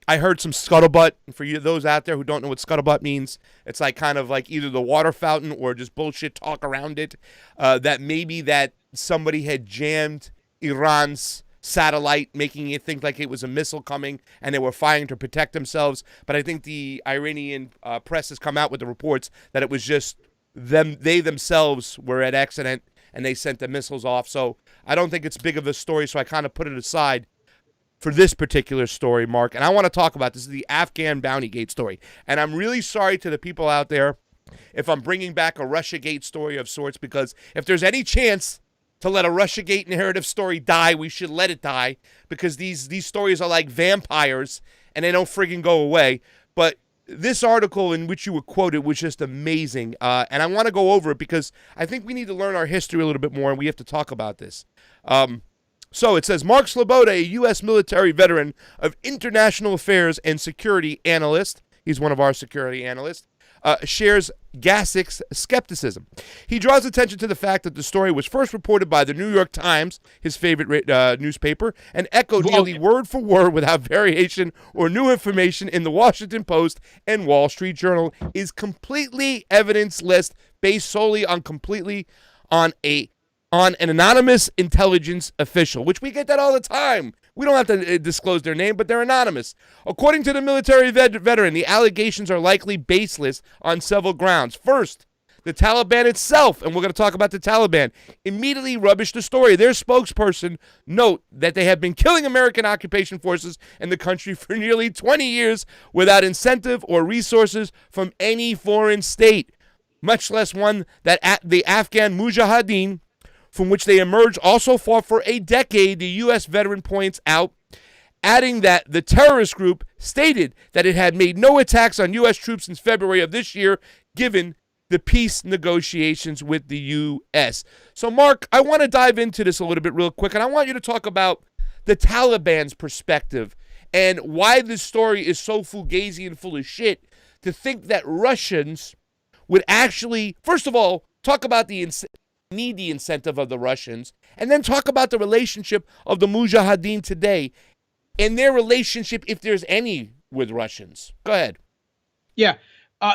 I heard some scuttlebutt. For those out there who don't know what scuttlebutt means, it's like kind of like either the water fountain or just bullshit talk around it. That maybe that somebody had jammed Iran's satellite, making it think like it was a missile coming, and they were firing to protect themselves. But I think the Iranian press has come out with the reports that it was just them. They themselves were at accident, and they sent the missiles off. So I don't think it's big of a story. So I kind of put it aside for this particular story, Mark. And I want to talk about this. This is the Afghan Bounty Gate story. And I'm really sorry to the people out there if I'm bringing back a Russia Gate story of sorts, because if there's any chance to let a Russiagate narrative story die, we should let it die, because these stories are like vampires and they don't friggin' go away. But this article in which you were quoted was just amazing, and I want to go over it because I think we need to learn our history a little bit more, and we have to talk about this. So it says, Mark Sleboda, a U.S. military veteran of international affairs and security analyst, he's one of our security analysts, shares Gassick's skepticism. He draws attention to the fact that the story was first reported by the New York Times, his favorite newspaper, and echoed nearly word for word without variation or new information in the Washington Post and Wall Street Journal, is completely evidence-less, based solely on an anonymous intelligence official, which we get that all the time. We don't have to disclose their name, but they're anonymous. According to the military veteran, the allegations are likely baseless on several grounds. First, the Taliban itself, and we're going to talk about the Taliban, immediately rubbished the story. Their spokesperson note that they have been killing American occupation forces in the country for nearly 20 years without incentive or resources from any foreign state, much less one that the Afghan Mujahideen, from which they emerged, also fought for a decade, the U.S. veteran points out, adding that the terrorist group stated that it had made no attacks on U.S. troops since February of this year, given the peace negotiations with the U.S. So, Mark, I want to dive into this a little bit real quick, and I want you to talk about the Taliban's perspective and why this story is so fugazi and full of shit to think that Russians would actually, first of all, talk about the incentive of the Russians, and then talk about the relationship of the Mujahideen today and their relationship, if there's any, with Russians. Go ahead. Yeah.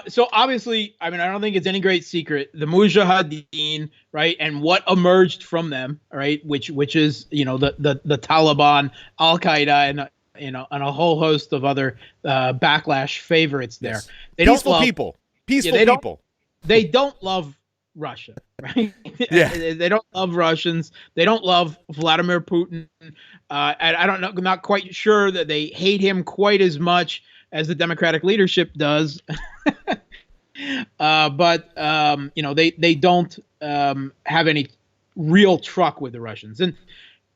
So obviously, I mean, I don't think it's any great secret, the Mujahideen, right, and what emerged from them, right, which is, you know, the Taliban, Al Qaeda, and a whole host of other backlash favorites there. Yes. They Peaceful don't love people. Peaceful people. They don't love Russia, right? Yeah. They don't love Russians. They don't love Vladimir Putin. I don't know. I'm not quite sure that they hate him quite as much as the Democratic leadership does. But you know, they don't have any real truck with the Russians. And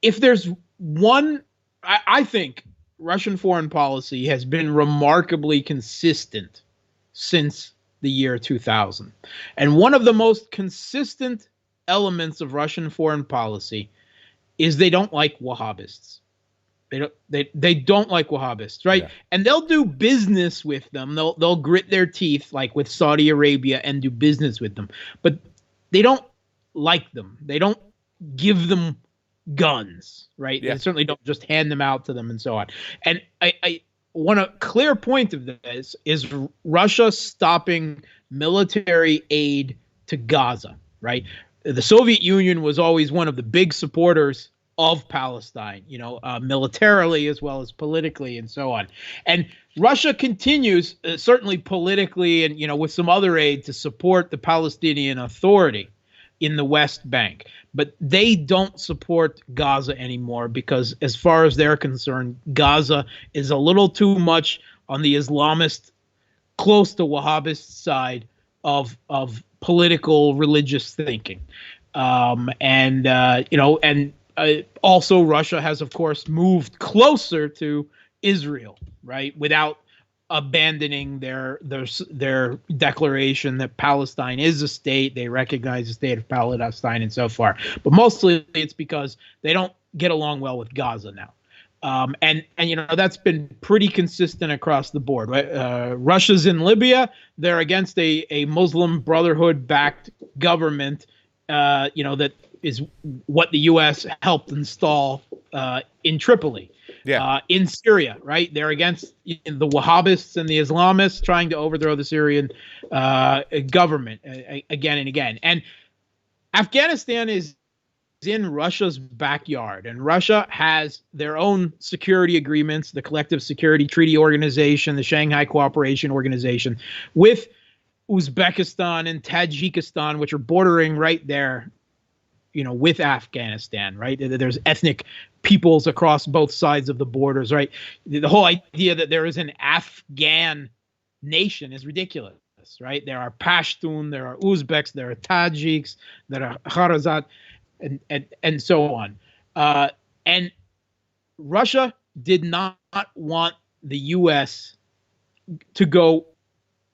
if there's one, I think Russian foreign policy has been remarkably consistent since the year 2000. And one of the most consistent elements of Russian foreign policy is they don't like Wahhabists. They don't like Wahhabists, right? Yeah. And they'll do business with them. They'll grit their teeth, like with Saudi Arabia, and do business with them. But they don't like them. They don't give them guns, right? Yeah. They certainly don't just hand them out to them and so on. And I one clear point of this is Russia stopping military aid to Gaza, right? The Soviet Union was always one of the big supporters of Palestine, you know, militarily as well as politically and so on. And Russia continues, certainly politically and, you know, with some other aid, to support the Palestinian Authority in the West Bank. But they don't support Gaza anymore because, as far as they're concerned, Gaza is a little too much on the Islamist, close to Wahhabist side of political religious thinking. Also Russia has, of course, moved closer to Israel, right? Without abandoning their declaration that Palestine is a state. They recognize the state of Palestine and so far. But mostly it's because they don't get along well with Gaza now. And that's been pretty consistent across the board. Right? Russia's in Libya. They're against a Muslim Brotherhood-backed government, that is what the U.S. helped install in Tripoli. Yeah. In Syria, right? They're against the Wahhabists and the Islamists trying to overthrow the Syrian government again and again. And Afghanistan is in Russia's backyard, and Russia has their own security agreements, the Collective Security Treaty Organization, the Shanghai Cooperation Organization, with Uzbekistan and Tajikistan, which are bordering right there, with Afghanistan, right? There's ethnic peoples across both sides of the borders, right? The whole idea that there is an Afghan nation is ridiculous, right? There are Pashtun, there are Uzbeks, there are Tajiks, there are Kharazat, and so on. And Russia did not want the U.S. to go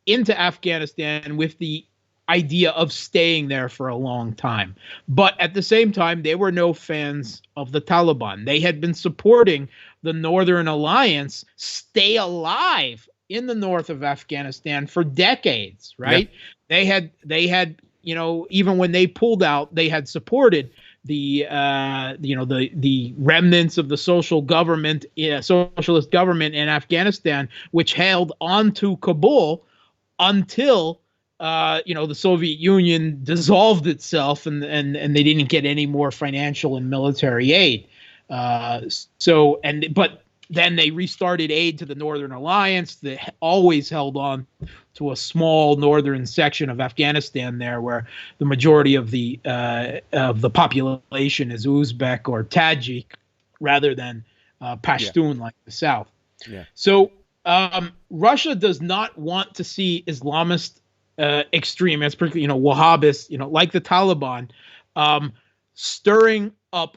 into Afghanistan with the idea of staying there for a long time. But at the same time, they were no fans of the Taliban. They had been supporting the Northern Alliance stay alive in the north of Afghanistan for decades, right? Yeah. They had, even when they pulled out, they had supported the remnants of the socialist government in Afghanistan, which held on to Kabul until the Soviet Union dissolved itself and they didn't get any more financial and military aid. But then they restarted aid to the Northern Alliance that always held on to a small northern section of Afghanistan there, where the majority of the population is Uzbek or Tajik rather than Pashtun like the South. Yeah. So Russia does not want to see Islamist extremists, particularly Wahhabists, like the Taliban, stirring up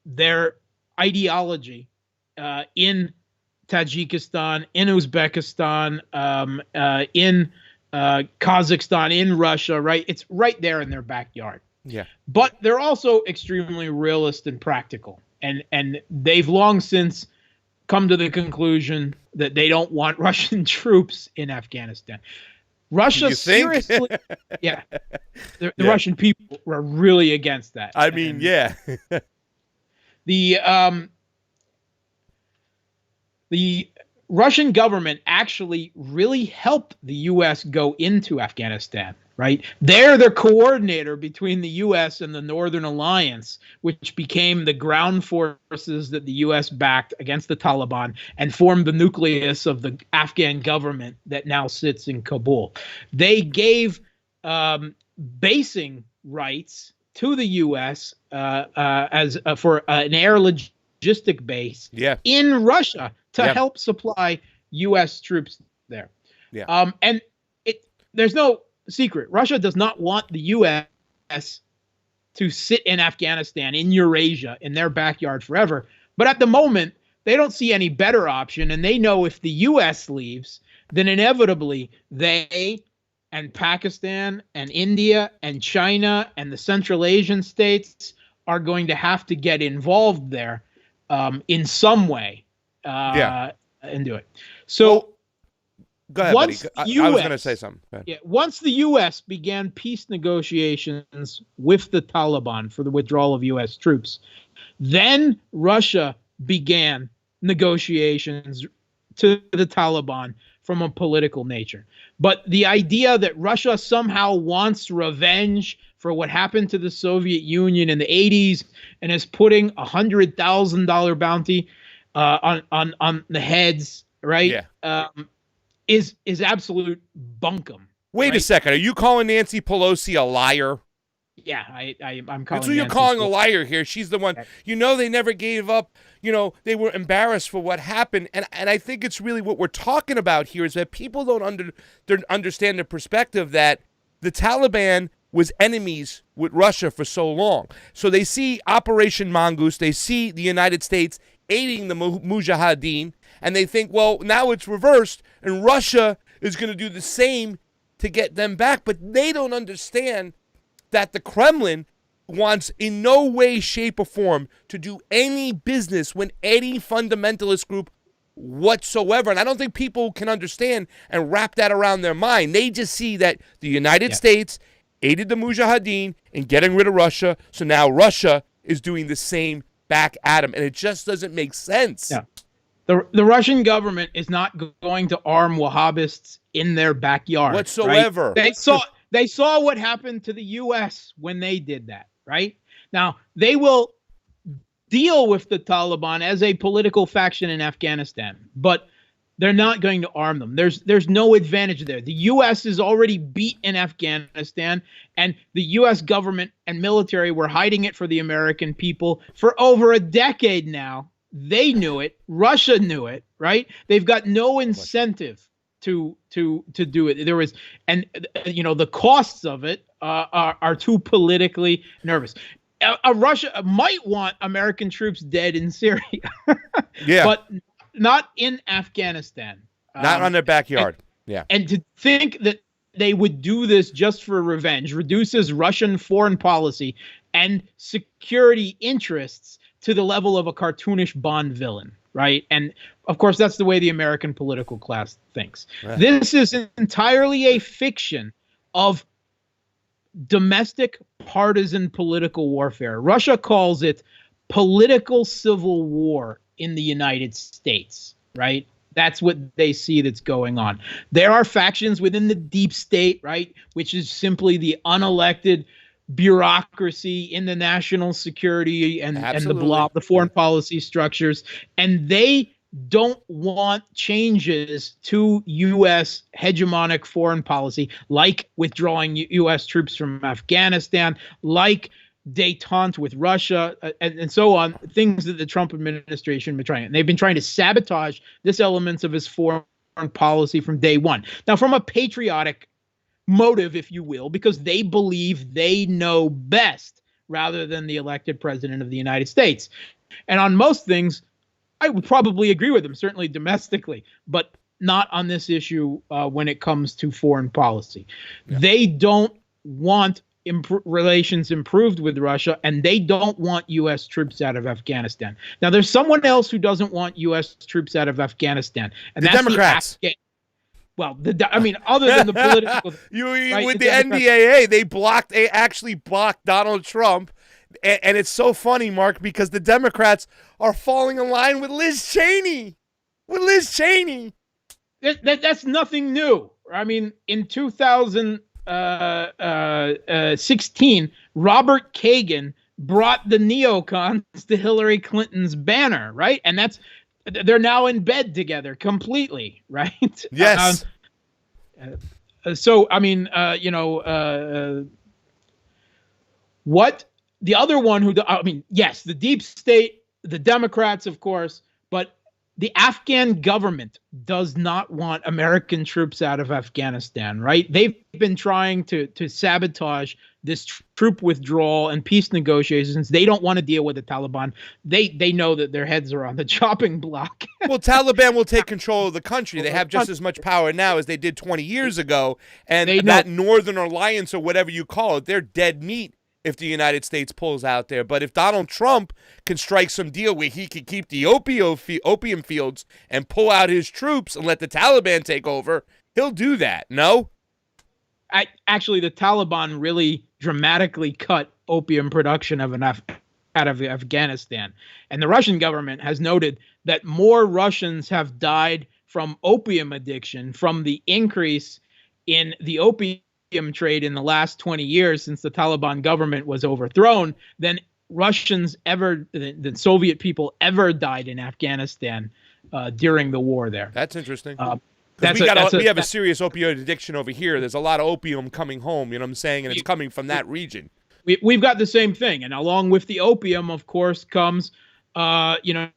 their ideology in Tajikistan, in Uzbekistan, in Kazakhstan, in Russia, right? It's right there in their backyard. Yeah. But they're also extremely realist and practical. And they've long since come to the conclusion that they don't want Russian troops in Afghanistan. Russia seriously, yeah. The Russian people were really against that. I mean, The Russian government actually really helped the U.S. go into Afghanistan, right? They're the coordinator between the U.S. and the Northern Alliance, which became the ground forces that the U.S. backed against the Taliban and formed the nucleus of the Afghan government that now sits in Kabul. They gave basing rights to the U.S. For an air logistic base in Russia to help supply U.S. troops there. Yeah. And there's no secret. Russia does not want the U.S. to sit in Afghanistan, in Eurasia, in their backyard forever. But at the moment, they don't see any better option. And they know if the U.S. leaves, then inevitably they and Pakistan and India and China and the Central Asian states are going to have to get involved there in some way. And do it. So go ahead, buddy. I was going to say something. Yeah, once the U.S. began peace negotiations with the Taliban for the withdrawal of U.S. troops, then Russia began negotiations to the Taliban from a political nature. But the idea that Russia somehow wants revenge for what happened to the Soviet Union in the 80s and is putting $100,000 bounty on the heads, right? Yeah. Is absolute bunkum. Wait a second. Are you calling Nancy Pelosi a liar? Yeah, I'm calling. That's what you're calling a liar here. She's the one. They never gave up. They were embarrassed for what happened, and I think it's really what we're talking about here is that people don't understand the perspective that the Taliban was enemies with Russia for so long. So they see Operation Mongoose. They see the United States aiding the Mujahideen, And they think, well, now it's reversed and Russia is going to do the same to get them back. But they don't understand that the Kremlin wants in no way, shape, or form to do any business with any fundamentalist group whatsoever. And I don't think people can understand and wrap that around their mind. They just see that the United States aided the Mujahideen in getting rid of Russia, so now Russia is doing the same back at them, and it just doesn't make sense. Yeah. The Russian government is not going to arm Wahhabists in their backyard whatsoever. Right? They saw what happened to the U.S. when they did that, right? Now, they will deal with the Taliban as a political faction in Afghanistan, but they're not going to arm them. There's no advantage there. The U.S. is already beat in Afghanistan, and the U.S. government and military were hiding it for the American people for over a decade now. They knew it. Russia knew it, right? They've got no incentive to do it. There was, and the costs of it are too politically nervous. Russia might want American troops dead in Syria, but not in Afghanistan. Not on their backyard. And to think that they would do this just for revenge reduces Russian foreign policy and security interests to the level of a cartoonish Bond villain, right? And of course, that's the way the American political class thinks. Right. This is entirely a fiction of domestic partisan political warfare. Russia calls it political civil war in the United States, right? That's what they see that's going on. There are factions within the deep state, right, which is simply the unelected bureaucracy in the national security and the foreign policy structures, and they don't want changes to U.S. hegemonic foreign policy, like withdrawing U.S. troops from Afghanistan, like détente with Russia, and so on, things that the Trump administration has been trying. And they've been trying to sabotage this elements of his foreign policy from day one. Now, from a patriotic motive, if you will, because they believe they know best rather than the elected president of the United States. And on most things, I would probably agree with them, certainly domestically, but not on this issue when it comes to foreign policy. Yeah. They don't want relations improved with Russia, and they don't want U.S. troops out of Afghanistan. Now, there's someone else who doesn't want U.S. troops out of Afghanistan, and the that's Democrats. Well, other than the political, with the NDAA, they actually blocked Donald Trump, and it's so funny, Mark, because the Democrats are falling in line with Liz Cheney. That's nothing new. I mean, in 2016, Robert Kagan brought the neocons to Hillary Clinton's banner, right? And they're now in bed together completely, right? Yes. So, I mean, what the other one yes, the deep state, the Democrats, of course, but the Afghan government does not want American troops out of Afghanistan, right? They've been trying to sabotage this troop withdrawal and peace negotiations. They don't want to deal with the Taliban. They know that their heads are on the chopping block. Well, Taliban will take control of the country. They have just as much power now as they did 20 years ago. And that Northern Alliance, or whatever you call it, they're dead meat if the United States pulls out there. But if Donald Trump can strike some deal where he can keep the opium fields and pull out his troops and let the Taliban take over, he'll do that, no? Actually, the Taliban really dramatically cut opium production out of Afghanistan. And the Russian government has noted that more Russians have died from opium addiction from the increase in the opium trade in the last 20 years since the Taliban government was overthrown than than Soviet people ever died in Afghanistan during the war there. That's interesting. We have a serious opioid addiction over here. There's a lot of opium coming home, you know what I'm saying? And it's coming from that region. We've got the same thing. And along with the opium, of course, comes, narco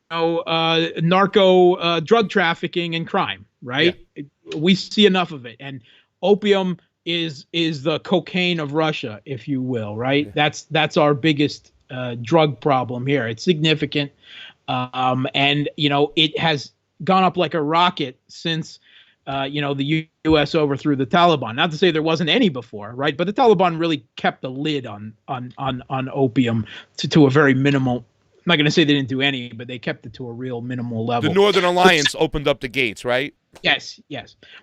drug trafficking and crime, right? Yeah. We see enough of it. And opium is the cocaine of Russia, if you will, right? Yeah. That's our biggest drug problem here. It's significant. And, it has gone up like a rocket since the U.S. overthrew the Taliban. Not to say there wasn't any before, right? But the Taliban really kept the lid on opium to a very minimal. I'm not going to say they didn't do any, but they kept it to a real minimal level. The Northern Alliance opened up the gates, right? Yes.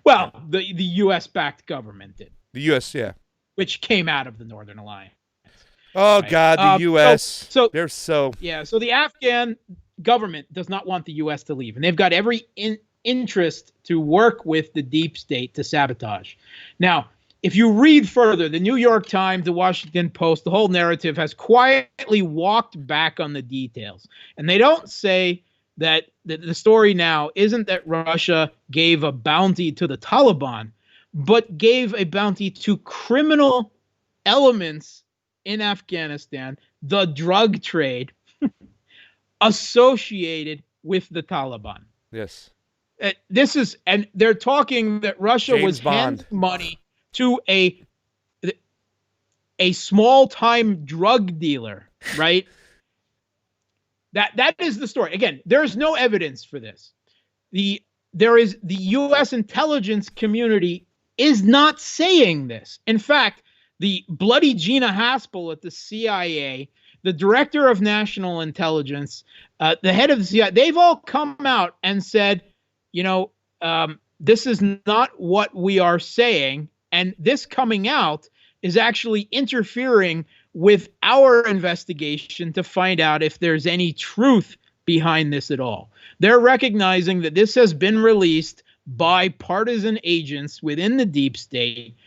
Well, the U.S. backed government did. The U.S. Yeah. Which came out of the Northern Alliance. Oh right? God, the U.S. So they're so. Yeah. So the Afghan government does not want the U.S. to leave, and they've got every interest to work with the deep state to sabotage. Now, if you read further, the New York Times, the Washington Post, the whole narrative has quietly walked back on the details. And they don't say that the story now isn't that Russia gave a bounty to the Taliban, but gave a bounty to criminal elements in Afghanistan, the drug trade associated with the Taliban. Yes. And they're talking that Russia was handing money to a small-time drug dealer, right? That is the story. Again, there's no evidence for this. The U.S. intelligence community is not saying this. In fact, the bloody Gina Haspel at the CIA, the director of national intelligence, the head of the CIA, they've all come out and said, this is not what we are saying. And this coming out is actually interfering with our investigation to find out if there's any truth behind this at all. They're recognizing that this has been released by partisan agents within the deep state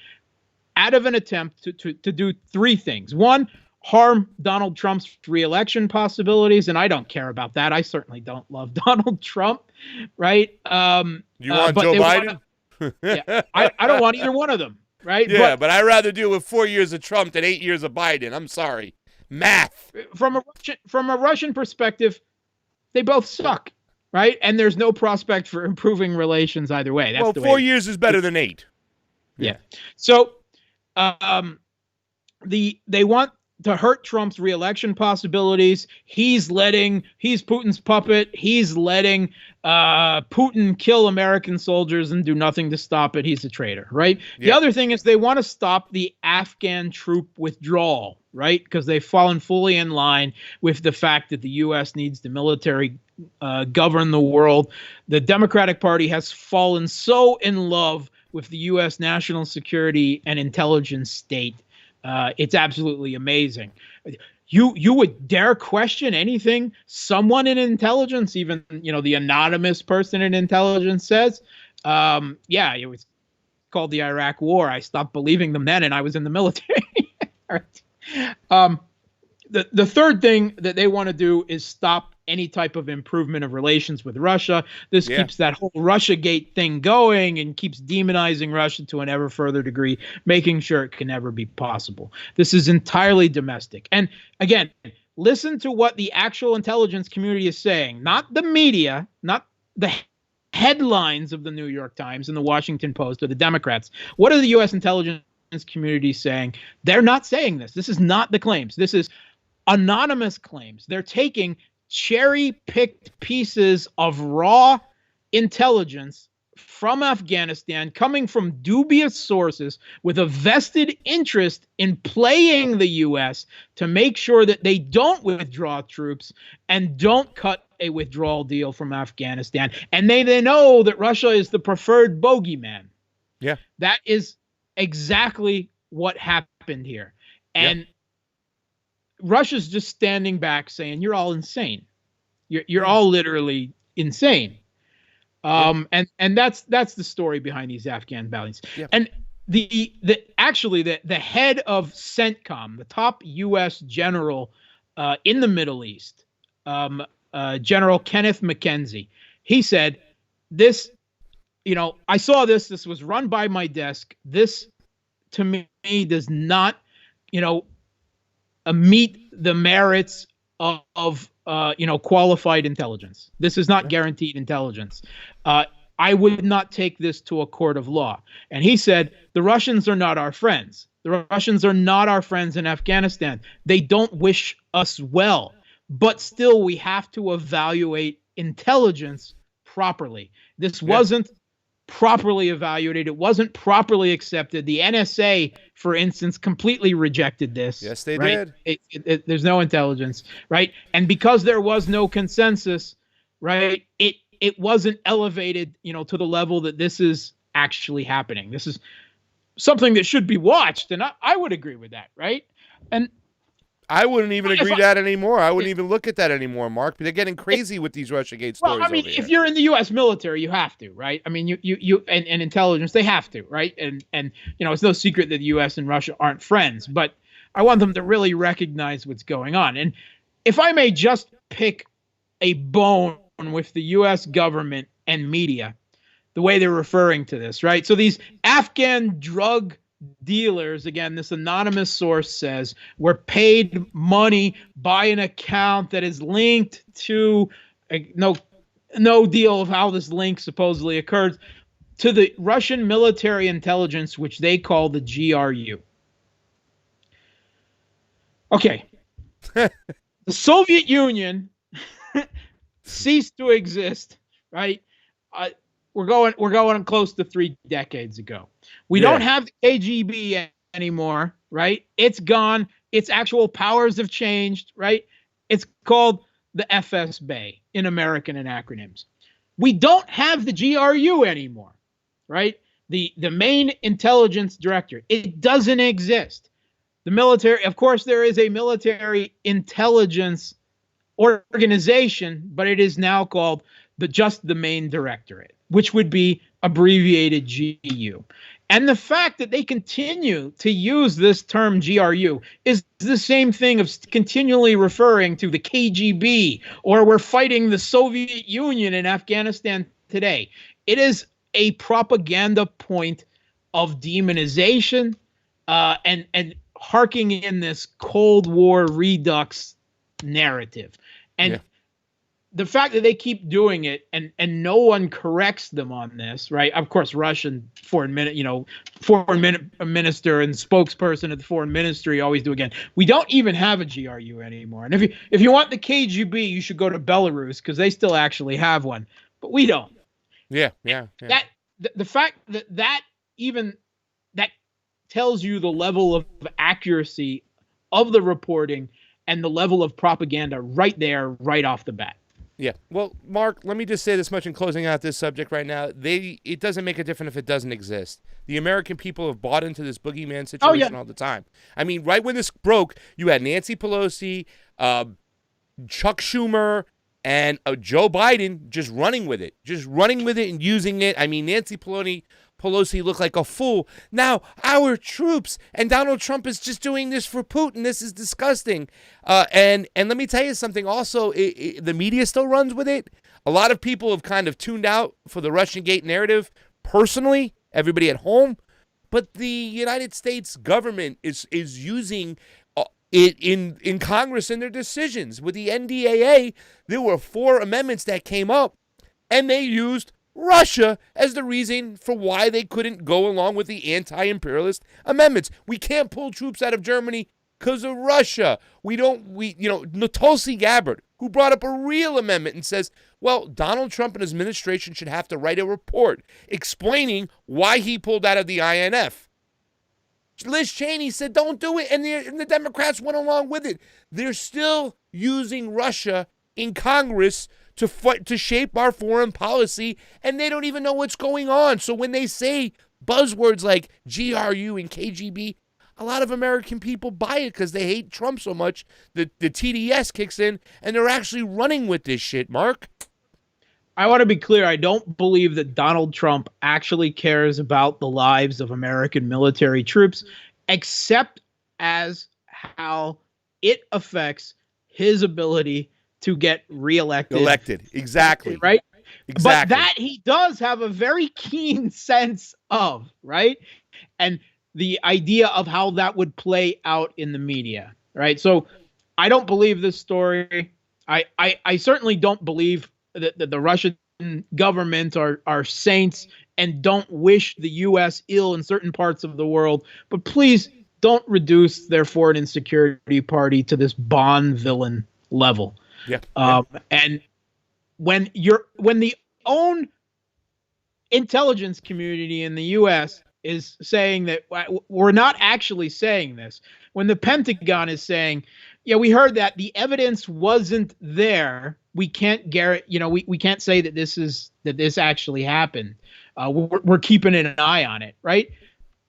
out of an attempt to do three things. One, harm Donald Trump's re-election possibilities, and I don't care about that. I certainly don't love Donald Trump, right? You want Joe Biden? I don't want either one of them, right? Yeah, but I'd rather deal with 4 years of Trump than 8 years of Biden. I'm sorry. Math. From a Russian perspective, they both suck, right? And there's no prospect for improving relations either way. That's the 4 years is better than 8. Yeah. So they want to hurt Trump's re-election possibilities. He's Putin's puppet. He's letting Putin kill American soldiers and do nothing to stop it. He's a traitor, right? Yeah. The other thing is they want to stop the Afghan troop withdrawal, right? Because they've fallen fully in line with the fact that the U.S. needs the military govern the world. The Democratic Party has fallen so in love with the U.S. national security and intelligence state. It's absolutely amazing. You would dare question anything someone in intelligence, even the anonymous person in intelligence says. Yeah, it was called the Iraq War. I stopped believing them then, and I was in the military. Right. The third thing that they want to do is stop any type of improvement of relations with Russia. This keeps that whole Russiagate thing going and keeps demonizing Russia to an ever further degree, making sure it can never be possible. This is entirely domestic. And again, listen to what the actual intelligence community is saying, not the media, not the headlines of the New York Times and the Washington Post or the Democrats. What are the U.S. intelligence community saying? They're not saying this. This is not the claims. This is anonymous claims. They're taking cherry-picked pieces of raw intelligence from Afghanistan, coming from dubious sources with a vested interest in playing the U.S. to make sure that they don't withdraw troops and don't cut a withdrawal deal from Afghanistan. And they know that Russia is the preferred bogeyman. Yeah. That is exactly what happened here. And Russia's just standing back saying, you're all insane. You're all literally insane. And that's the story behind these Afghan bounties. Yeah. And the head of CENTCOM, the top U.S. general in the Middle East, General Kenneth McKenzie, he said, this, I saw this was run by my desk. This to me does not, meet the merits of qualified intelligence. This is not guaranteed intelligence. I would not take this to a court of law. And he said, the Russians are not our friends. The Russians are not our friends in Afghanistan. They don't wish us well. But still, we have to evaluate intelligence properly. This wasn't properly evaluated. It wasn't properly accepted. The NSA, for instance, completely rejected this. Yes, they did. There's no intelligence, right? And because there was no consensus, right, it wasn't elevated, to the level that this is actually happening. This is something that should be watched, and I would agree with that, right? And I wouldn't even agree that anymore. I wouldn't even look at that anymore, Mark. But they're getting crazy with these Russiagate stories. Well, I mean, if you're in the U.S. military, you have to, right? I mean, you and intelligence, they have to, right? And it's no secret that the U.S. and Russia aren't friends, but I want them to really recognize what's going on. And if I may just pick a bone with the U.S. government and media, the way they're referring to this, right? So these Afghan drug dealers, again, this anonymous source says, were paid money by an account that is linked to no deal of how this link supposedly occurred to the Russian military intelligence, which they call the GRU. Okay. The Soviet Union ceased to exist, right? We're going close to 3 decades ago. We don't have the KGB anymore, right? It's gone. Its actual powers have changed, right? It's called the FSB in American and acronyms. We don't have the GRU anymore, right? The main intelligence director. It doesn't exist. The military, of course, there is a military intelligence organization, but it is now called just the main directorate, which would be abbreviated GU. And the fact that they continue to use this term GRU is the same thing of continually referring to the KGB, or we're fighting the Soviet Union in Afghanistan today. It is a propaganda point of demonization and harking in this Cold War redux narrative. And the fact that they keep doing it and no one corrects them on this, right? Of course, Russian foreign minister and spokesperson at the foreign ministry always do again. We don't even have a GRU anymore. And if you want the KGB, you should go to Belarus because they still actually have one, but we don't. Yeah. The fact that tells you the level of accuracy of the reporting and the level of propaganda right there, right off the bat. Yeah. Well, Mark, let me just say this much in closing out this subject right now. It doesn't make a difference if it doesn't exist. The American people have bought into this boogeyman situation all the time. I mean, right when this broke, you had Nancy Pelosi, Chuck Schumer, and Joe Biden just running with it and using it. I mean, Nancy Pelosi looked like a fool. Now, our troops and Donald Trump is just doing this for Putin. This is disgusting. And let me tell you something also. The media still runs with it. A lot of people have kind of tuned out for the Russiagate narrative personally, everybody at home. But the United States government is using it in Congress in their decisions. With the NDAA, there were 4 amendments that came up, and they used Russia as the reason for why they couldn't go along with the anti-imperialist amendments. We can't pull troops out of Germany because of Russia. Tulsi Gabbard, who brought up a real amendment and says, well, Donald Trump and his administration should have to write a report explaining why he pulled out of the INF. Liz Cheney said, don't do it, and the Democrats went along with it. They're still using Russia in Congress to shape our foreign policy, and they don't even know what's going on. So when they say buzzwords like GRU and KGB, a lot of American people buy it because they hate Trump so much. The TDS kicks in, and they're actually running with this shit, Mark. I want to be clear. I don't believe that Donald Trump actually cares about the lives of American military troops, except as how it affects his ability to get reelected. Exactly. Right? Exactly. But that he does have a very keen sense of, right? And the idea of how that would play out in the media, right? So I don't believe this story. I certainly don't believe that the Russian government are saints and don't wish the U.S. ill in certain parts of the world. But please don't reduce their foreign and security party to this Bond villain level. Yeah. And when the own intelligence community in the U.S. is saying that we're not actually saying this. When the Pentagon is saying, yeah, we heard that the evidence wasn't there, we can't guarantee, we can't say that this actually happened. We're keeping an eye on it, right?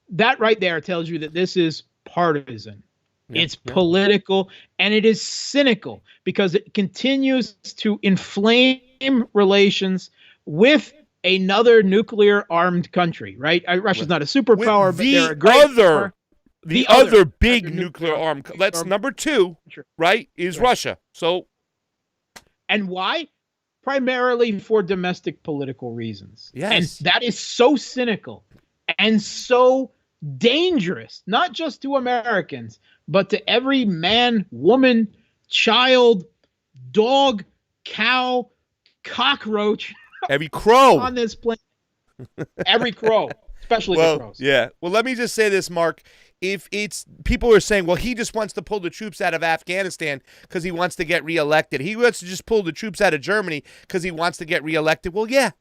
That right there tells you that this is partisan. Yeah, it's political, and it is cynical because it continues to inflame relations with another nuclear-armed country, right? Russia's not a superpower, but they're a great power. The other big nuclear armed. That's number 2, right? Is Russia. So, and why? Primarily for domestic political reasons. Yes, and that is so cynical and so dangerous, not just to Americans, but to every man, woman, child, dog, cow, cockroach, every crow on this planet. Every crow, especially the crows. Yeah. Well, let me just say this, Mark. If it's people are saying, well, he just wants to pull the troops out of Afghanistan because he wants to get reelected. He wants to just pull the troops out of Germany because he wants to get reelected. Well, yeah.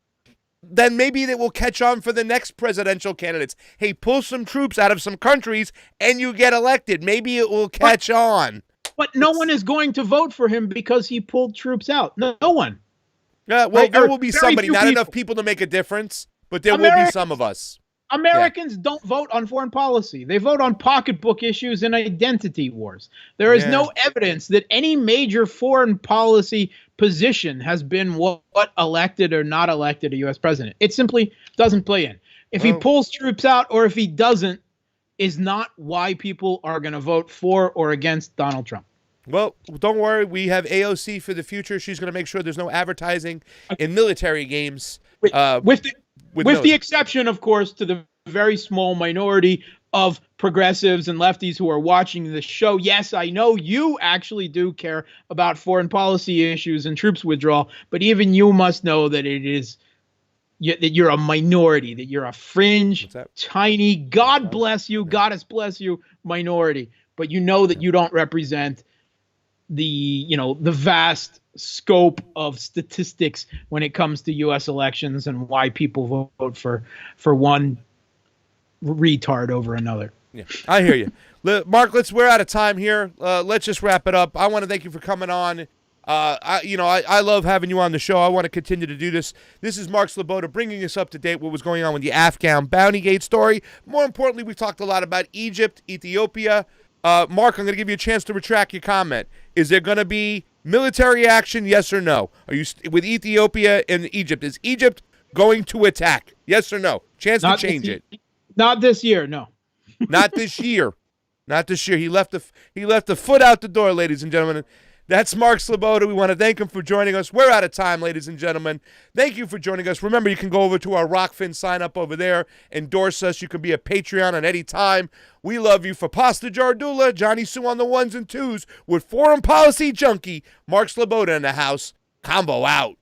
Then maybe they will catch on for the next presidential candidates. Hey, pull some troops out of some countries and you get elected. Maybe it will catch on. But no one is going to vote for him because he pulled troops out. No one. Yeah, well, there will be somebody. Not enough people to make a difference, but there will be some of us. Americans don't vote on foreign policy. They vote on pocketbook issues and identity wars. There is no evidence that any major foreign policy position has been what elected or not elected a U.S. president. It simply doesn't play in. If he pulls troops out or if he doesn't is not why people are going to vote for or against Donald Trump. Well, don't worry. We have AOC for the future. She's going to make sure there's no advertising in military games. With the exception, of course, to the very small minority of progressives and lefties who are watching this show. Yes, I know you actually do care about foreign policy issues and troops withdrawal, but even you must know that that you're a minority, that you're a fringe, tiny, God bless you, Goddess bless you minority. But you know that you don't represent the vast scope of statistics when it comes to U.S. elections and why people vote for one retard over another. Yeah, I hear you. Mark, we're out of time here. Let's just wrap it up. I want to thank you for coming on. I love having you on the show. I want to continue to do this. This is Mark Sleboda bringing us up to date what was going on with the Afghan Bounty Gate story. More importantly, we talked a lot about Egypt, Ethiopia. Mark, I'm going to give you a chance to retract your comment. Is there going to be military action, yes or no? Are you with Ethiopia and Egypt? Is Egypt going to attack? Yes or no? Chance to change it. Not this year, no. Not this year. Not this year. He left the foot out the door, ladies and gentlemen. That's Mark Sleboda. We want to thank him for joining us. We're out of time, ladies and gentlemen. Thank you for joining us. Remember, you can go over to our ROKFIN sign up over there, endorse us. You can be a Patreon at any time. We love you. For Pasta Jardula, Johnny Sue on the ones and twos with foreign policy junkie, Mark Sleboda in the house. Convo out.